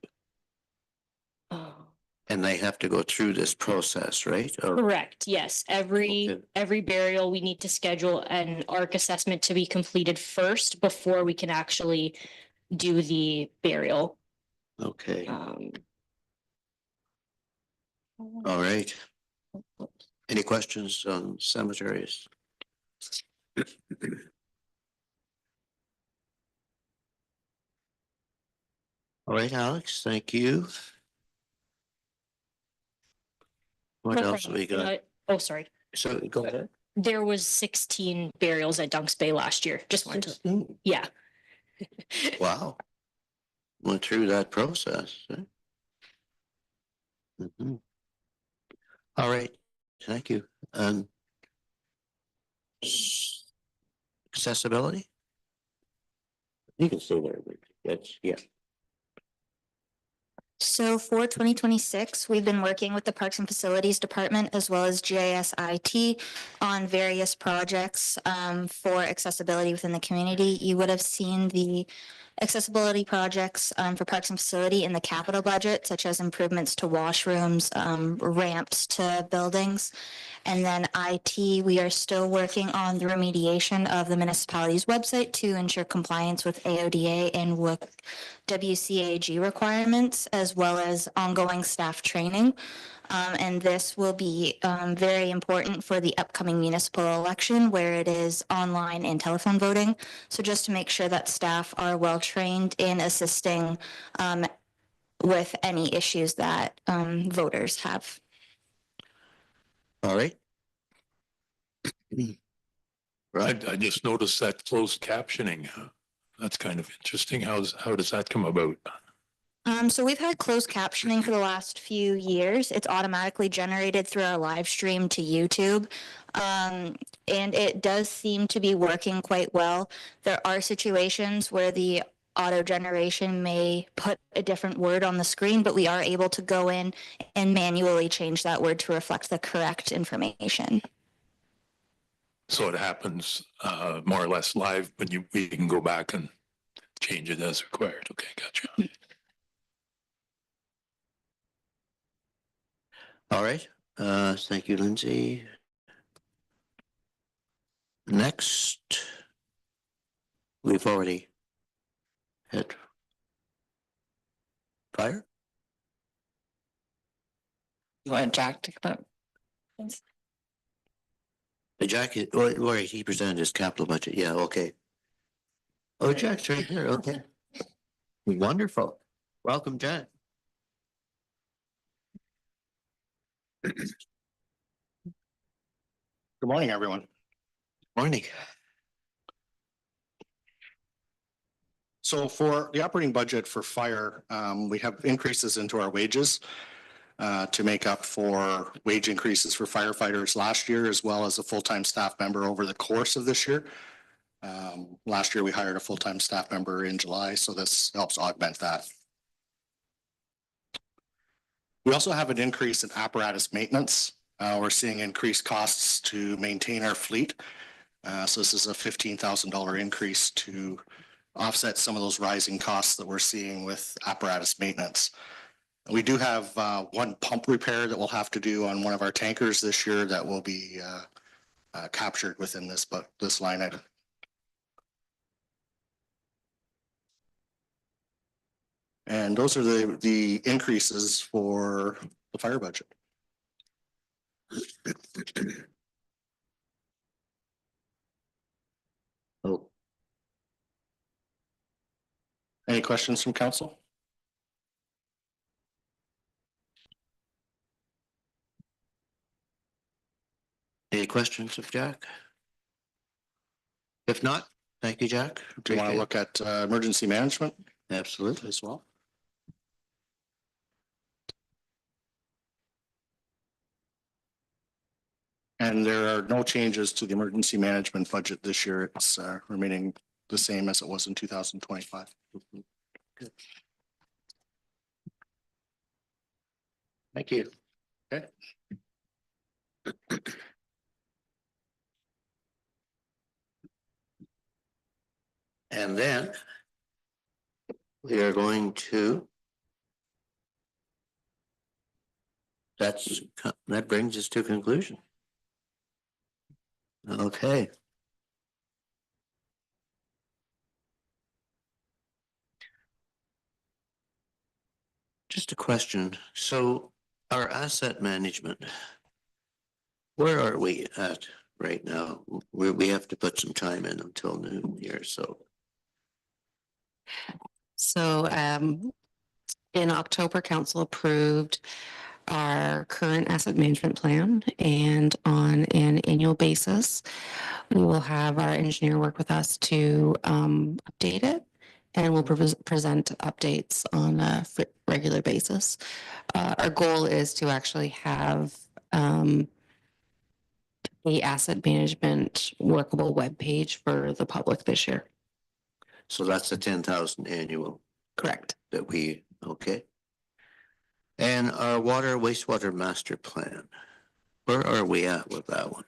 And they have to go through this process, right? Or, Correct, yes. Okay. Every burial, we need to schedule an ARC assessment to be completed first before we can actually do the burial. okay, all right. Any questions on cemeteries? All right, Alex, thank you. What No else have we problem. got? Oh, sorry. So go ahead. There was 16 burials at Dunk's Bay last year. Just wanted to, 16. yeah. Wow. Went through that process. Mhm. All right, thank you. Accessibility? You can stay there, but that's, yeah. So for 2026, we've been working with the Parks and Facilities Department as well as GISIT on various projects for accessibility within the community. You would have seen the accessibility projects for Parks and Facility in the capital budget, such as improvements to washrooms, ramps to buildings. And then IT, we are still working on the remediation of the municipality's website to ensure compliance with AODA and with WCAG requirements, as well as ongoing staff training. And this will be very important for the upcoming municipal election where it is online and telephone voting. So just to make sure that staff are well trained in assisting with any issues that voters have. All right. Right. I just noticed that closed captioning. That's kind of interesting. How does that come about? So we've had closed captioning for the last few years. It's automatically generated through our live stream to YouTube. And it does seem to be working quite well. There are situations where the auto generation may put a different word on the screen, but we are able to go in and manually change that word to reflect the correct information. So it happens more or less live, but we can go back and change it as required. Okay, gotcha. All right. Thank you, Lindsay. Next, we've already had fire. You want Jack to come up? Jack, where he presented his capital budget. Yeah, okay. Oh, Jack's right here. Okay. Wonderful. Welcome, Jack. Good morning, everyone. Morning. So for the operating budget for fire, we have increases into our wages to make up for wage increases for firefighters last year, as well as a full-time staff member over the course of this year. Last year, we hired a full-time staff member in July, so this helps augment that. We also have an increase in apparatus maintenance. We're seeing increased costs to maintain our fleet. So this is a $15,000 increase to offset some of those rising costs that we're seeing with apparatus maintenance. We do have one pump repair that we'll have to do on one of our tankers this year that will be captured within this line item. And those are the increases for the fire budget. Oh, Any questions from council? any questions of Jack? If not, thank you, Jack. Do you want to look at emergency management Absolutely. as well? And there are no changes to the emergency management budget this year. It's remaining the same as it was in 2025. Good. Thank you. Okay. And then we are going to, that brings us to conclusion. Okay. Just a question. So our asset management, where are we at right now? We have to put some time in until noon here, so. So in October, council approved our current asset management plan, and on an annual basis, we will have our engineer work with us to update it, and we'll present updates on a regular basis. Our goal is to actually have a asset management workable web page for the public this year. So that's the 10,000 annual Correct. that okay. And our water wastewater master plan, where are we at with that one?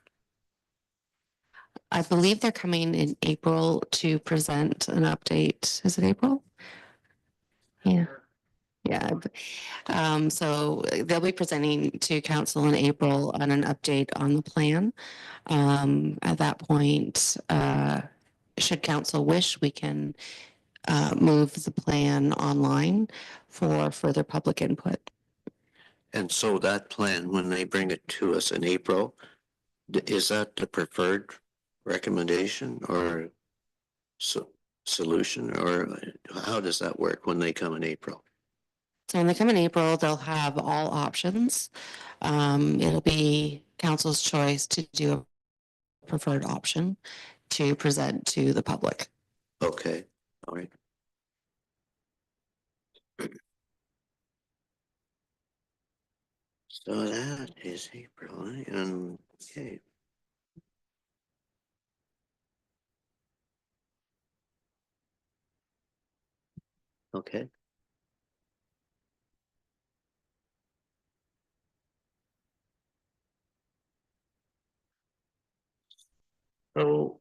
I believe they're coming in April to present an update. Is it April? Yeah. Yeah. So they'll be presenting to council in April on an update on the plan. At that point, should council wish, we can move the plan online for further public input. And so that plan, when they bring it to us in April, is that the preferred recommendation or solution, or how does that work when they come in April? So when they come in April, they'll have all options. It'll be council's choice to do a preferred option to present to the public. Okay, all right. So that is April, and okay. Okay. So,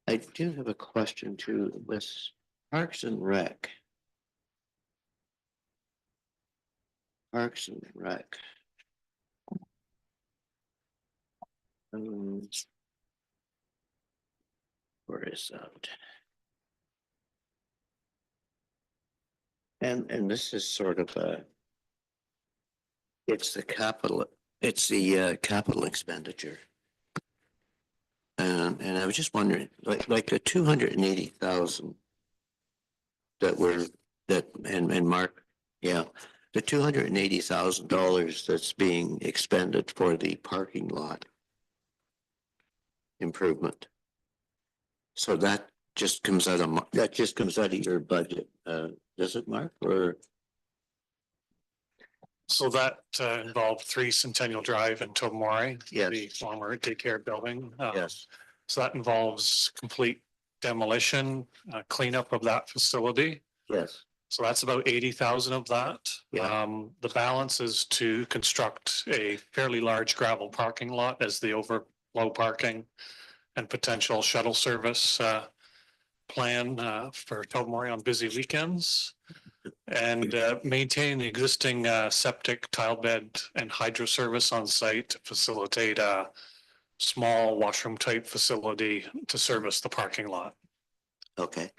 I do have a question too with Parks and Rec. Parks and Rec. Where is that? And this is sort of it's the capital expenditure. And I was just wondering, like the 280,000 and Mark, yeah, the $280,000 that's being expended for the parking lot improvement. So that just comes out of your budget, does it, Mark, or? So that involved 3 Centennial Drive in Tobermory, Yes. the former daycare building. Yes. So that involves complete demolition, cleanup of that facility. Yes. So that's about 80,000 of that. Yeah. The balance is to construct a fairly large gravel parking lot as the overflow parking and potential shuttle service plan for Tobermory on busy weekends. And maintain the existing septic, tile bed and hydro service on site to facilitate a small washroom type facility to service the parking lot. Okay.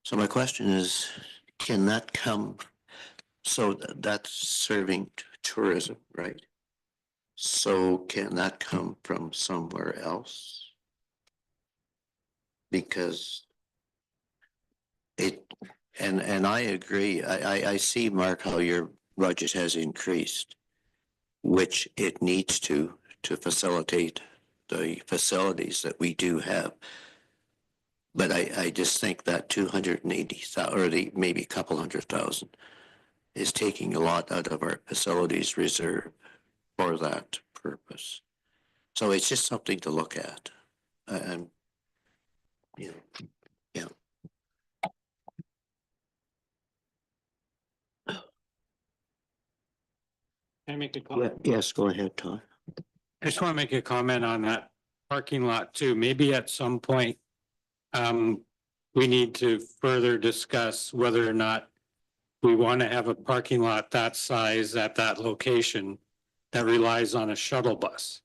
So my question is, can that come, so that's serving tourism, right? So can that come from somewhere else? Because and I agree, I see, Mark, how your budget has increased, which it needs to facilitate the facilities that we do have. But I just think that 280,000 or maybe a couple 100,000 is taking a lot out of our facilities reserve for that purpose. So it's just something to look at. And, you know, yeah. Can I make a comment? Yes, go ahead, Todd. I just want to make a comment on that parking lot too. Maybe at some point, we need to further discuss whether or not we want to have a parking lot that size at that location that relies on a shuttle bus.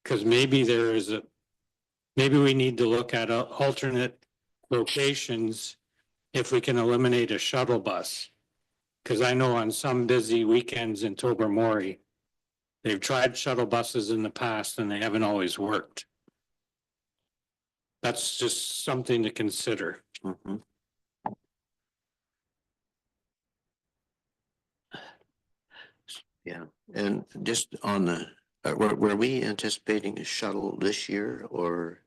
Because maybe maybe we need to look at alternate locations if we can eliminate a shuttle bus. Because I know on some busy weekends in Tobermory, they've tried shuttle buses in the past and they haven't always worked. That's just something to consider. Mhm. Yeah, and just on the, were we anticipating a shuttle this year or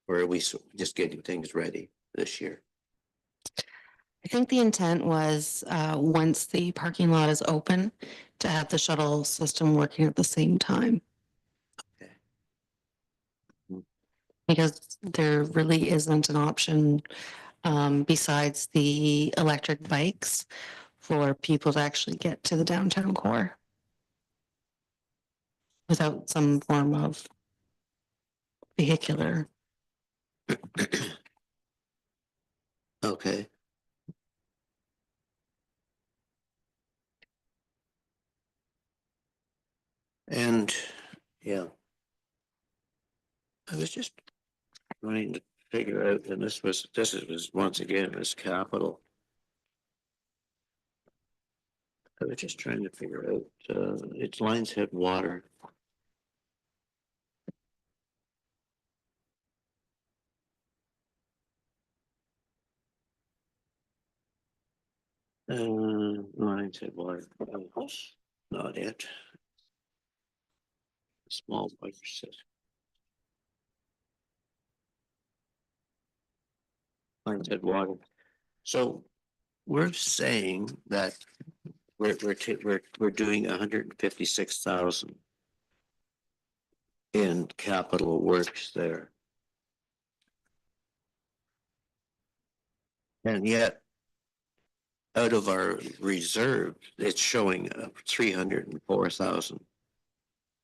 are we just getting things ready this year? I think the intent was, once the parking lot is open, to have the shuttle system working at the same time. Okay. Because there really isn't an option, besides the electric bikes for people to actually get to the downtown core without some form of vehicular. Okay. And, yeah. I was just trying to figure out, and this was once again, this capital. I was just trying to figure out, it's Lines Head Water. Lines Head Water, not it. Small water system. Lines Head Water. So we're saying that we're doing 156,000 in capital works there. And yet, out of our reserve, it's showing 304,000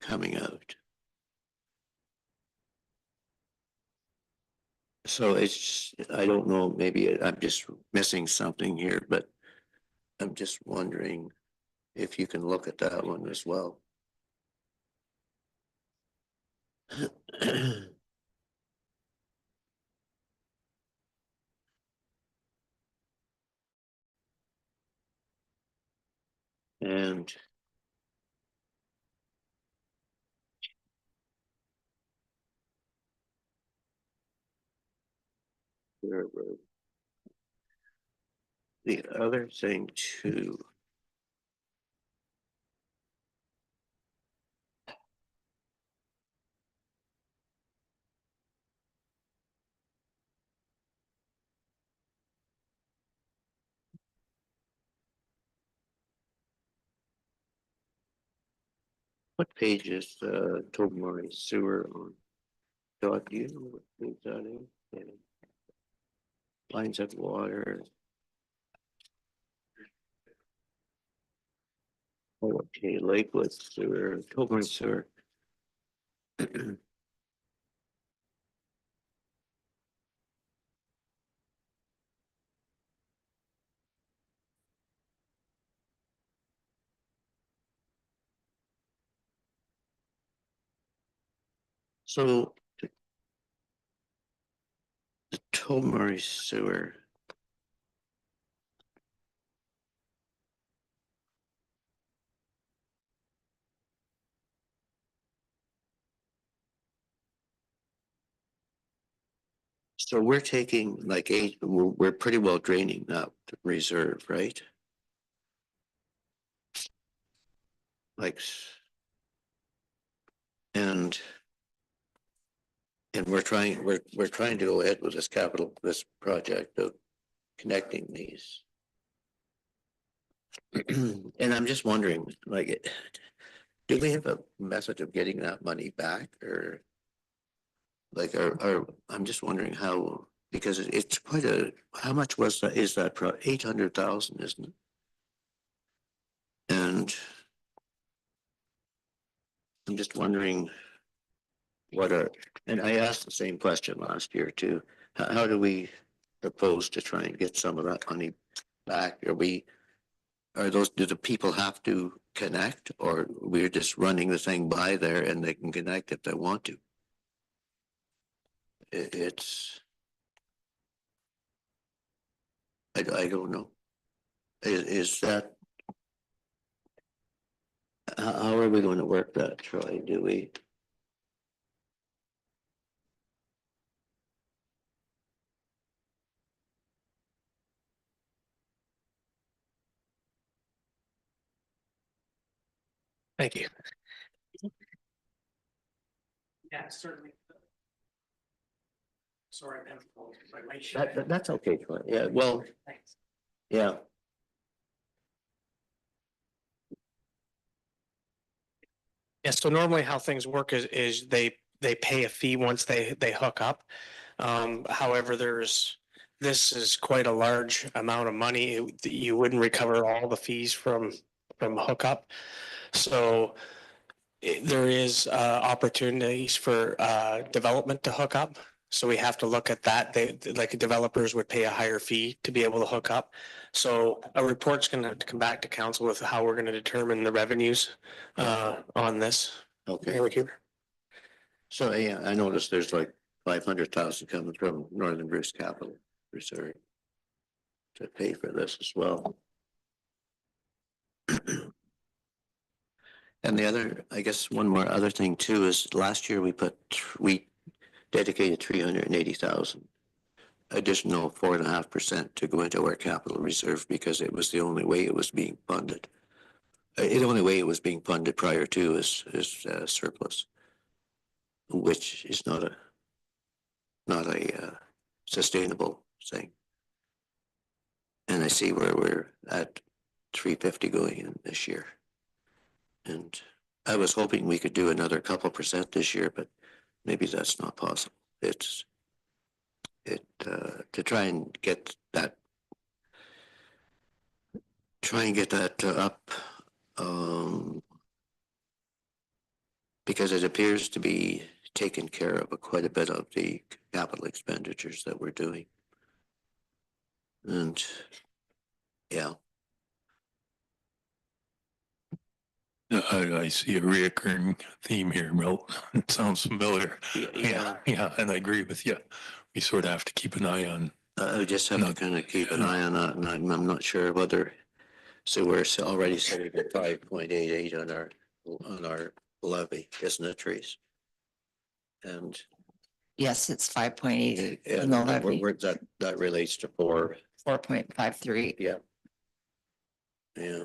coming out. So it's, I don't know, maybe I'm just missing something here, but I'm just wondering if you can look at that one as well. And the other thing too. What page is Tobermory sewer on? Doug, do you know what page that is? Yeah. Lines of water. Oh, okay, Lakewood sewer, Tobermory sewer. So the Tobermory sewer. So we're taking like we're pretty well draining that reserve, right? Like, and we're trying to go ahead with this project of connecting these. And I'm just wondering, like, do we have a method of getting that money back, or like, I'm just wondering how, because it's quite a, how much was that, is that 800,000, isn't it? And I'm just wondering what are, and I asked the same question last year too. How do we propose to try and get some of that money back? Do the people have to connect, or we're just running the thing by there and they can connect if they want to? It's, I don't know. Is that, how are we going to work that, Troy? Do we? Thank you. Yeah, certainly. Sorry, That's okay, Troy. Yeah, well, yeah. Yeah, so normally how things work is they pay a fee once they hook up. However, this is quite a large amount of money. You wouldn't recover all the fees from hookup. So there is opportunities for development to hook up. So we have to look at that. Like developers would pay a higher fee to be able to hook up. So a report's going to come back to council with how we're going to determine the revenues on this. Okay. Here we go. So, yeah, I noticed there's like 500,000 coming from Northern Bruce Capital Reserve to pay for this as well. And the other, I guess, one more other thing too is last year we dedicated 380,000 additional 4.5% to go into our capital reserve because it was the only way it was being funded. The only way it was being funded prior to is surplus, which is not a sustainable thing. And I see where we're at 350 going in this year. And I was hoping we could do another couple percent this year, but maybe that's not possible. To try and get that up, because it appears to be taking care of quite a bit of the capital expenditures that we're doing. And yeah. I see a reoccurring theme here, Milt. It sounds familiar. Yeah. Yeah, and I agree with you. We sort of have to keep an eye on. I just have to kind of keep an eye on that, and I'm not sure whether, so we're already sitting at 5.88 on our levy, isn't it, Trace? And Yes, it's 5.88 yeah, on the levy, that relates to 4.53. Yeah. Yeah.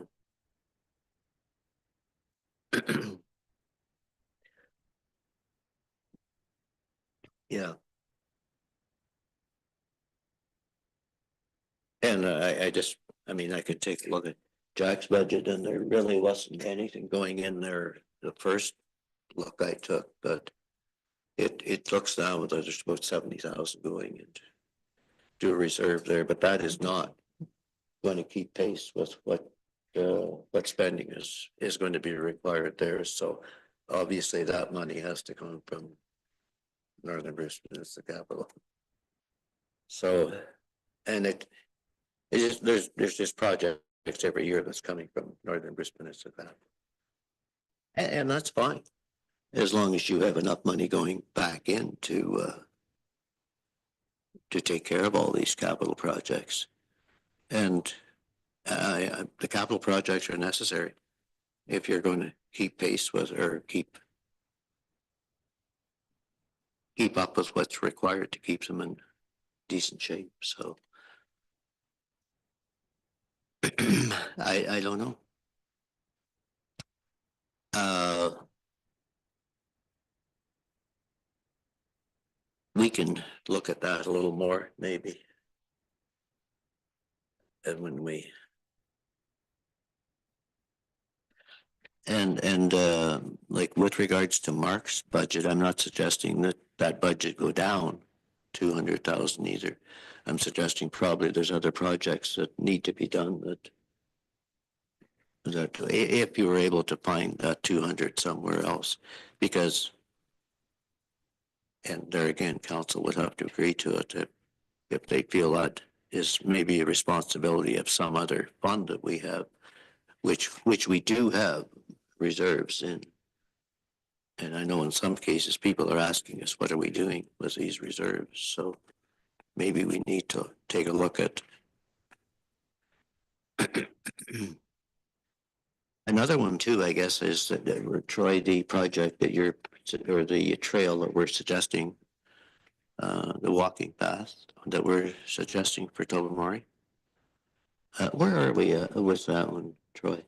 Yeah. And I mean, I could take a look at Jack's budget and there really wasn't anything going in there the first look I took, but it looks now that there's about 70,000 going into a reserve there, but that is not going to keep pace with what spending is going to be required there. So obviously that money has to come from Northern Bruce Peninsula Capital. So, and it is, there's just projects every year that's coming from Northern Bruce Peninsula Capital. And that's fine, as long as you have enough money going back in to take care of all these capital projects. And the capital projects are necessary if you're going to keep pace with or keep up with what's required to keep them in decent shape. So I don't know. We can look at that a little more, maybe. And when we like with regards to Mark's budget, I'm not suggesting that budget go down 200,000 either. I'm suggesting probably there's other projects that need to be done that if you were able to find that 200 somewhere else, because, and there again, council would have to agree to it if they feel that is maybe a responsibility of some other fund that we have, which we do have reserves in. And I know in some cases people are asking us, what are we doing with these reserves? So maybe we need to take a look at another one too, I guess, is that Troy, the project that or the trail that we're suggesting, the walking path that we're suggesting for Tobermory. Where are we with that one, Troy?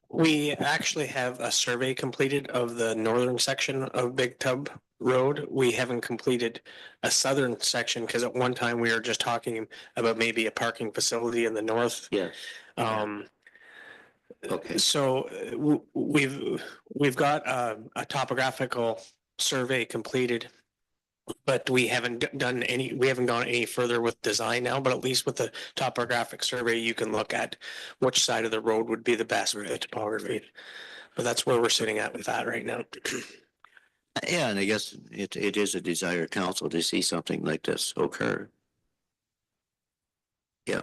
We actually have a survey completed of the northern section of Big Tub Road. We haven't completed a southern section because at one time we were just talking about maybe a parking facility in the north. Yes. Okay. So we've got a topographical survey completed, but we haven't gone any further with design now, but at least with the topographic survey, you can look at which side of the road would be the best for the topography. But that's where we're sitting at with that right now. Yeah, and I guess it is a desire of council to see something like this occur. Yeah.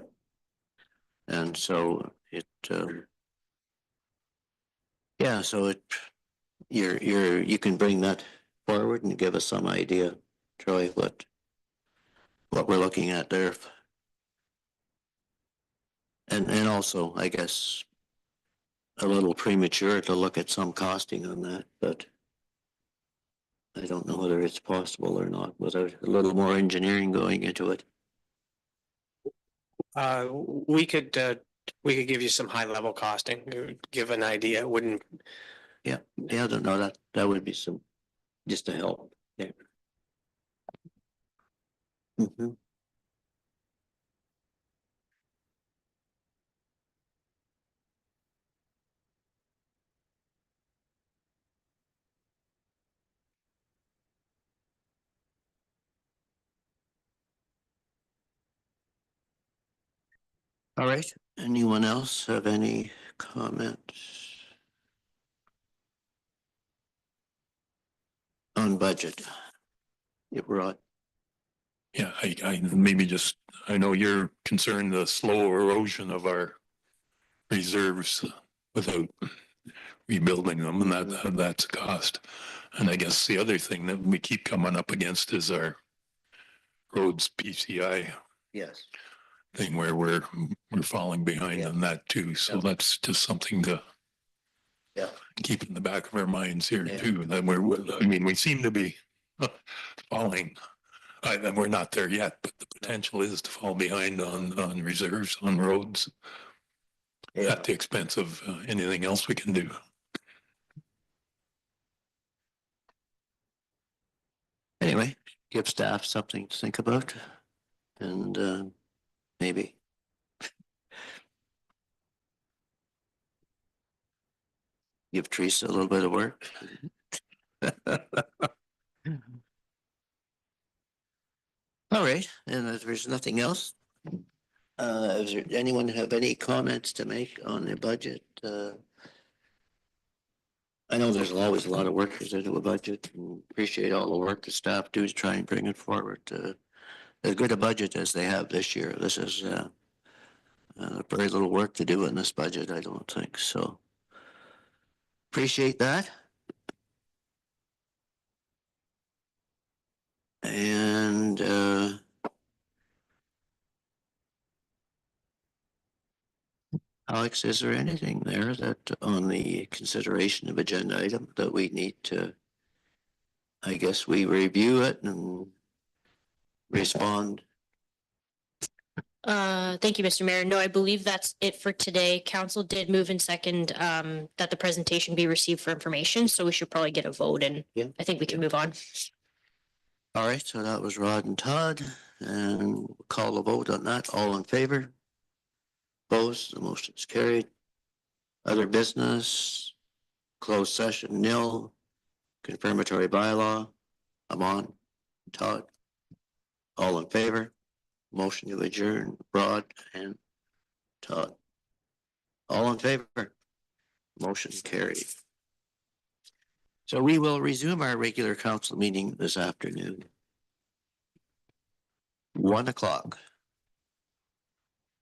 And so yeah, so you can bring that forward and give us some idea, Troy, what we're looking at there. And also, I guess, a little premature to look at some costing on that, but I don't know whether it's possible or not without a little more engineering going into it. We could give you some high level costing, give an idea. It wouldn't. Yeah, I don't know, that would be some, just to help. Yeah. Mhm. All right, anyone else have any comments on budget? Yeah, Rod. Yeah, I maybe just, I know you're concerned the slow erosion of our reserves without rebuilding them, and that's a cost. And I guess the other thing that we keep coming up against is our roads PCI Yes. thing where we're falling behind Yeah. on that too. So Yeah. that's just something to Yeah. keep in the back of our minds here Yeah. too. That I mean, we seem to be falling. And we're not there yet, but the potential is to fall behind on reserves on roads Yeah. at the expense of anything else we can do. Anyway, give staff something to think about and maybe give Teresa a little bit of work. All right, and if there's nothing else, is there anyone have any comments to make on the budget? I know there's always a lot of work goes into a budget and appreciate all the work the staff do to try and bring it forward. As good a budget as they have this year. This is very little work to do in this budget, I don't think, so. Appreciate that. And Alex, is there anything there that on the consideration of agenda item that we need to, I guess we review it and respond? Thank you, Mr. Mayor. No, I believe that's it for today. Council did move in second, that the presentation be received for information, so we should probably get a vote and Yeah. I think we can move on. All right, so that was Rod and Todd, and we'll call a vote on that. All in favor? Opposed? The motion is carried. Other business, closed session, nil. Confirmatory bylaw, I'm on. Todd? All in favor? Motion to adjourn, Rod and Todd. All in favor? Motion carried. So we will resume our regular council meeting this afternoon. 1 o'clock.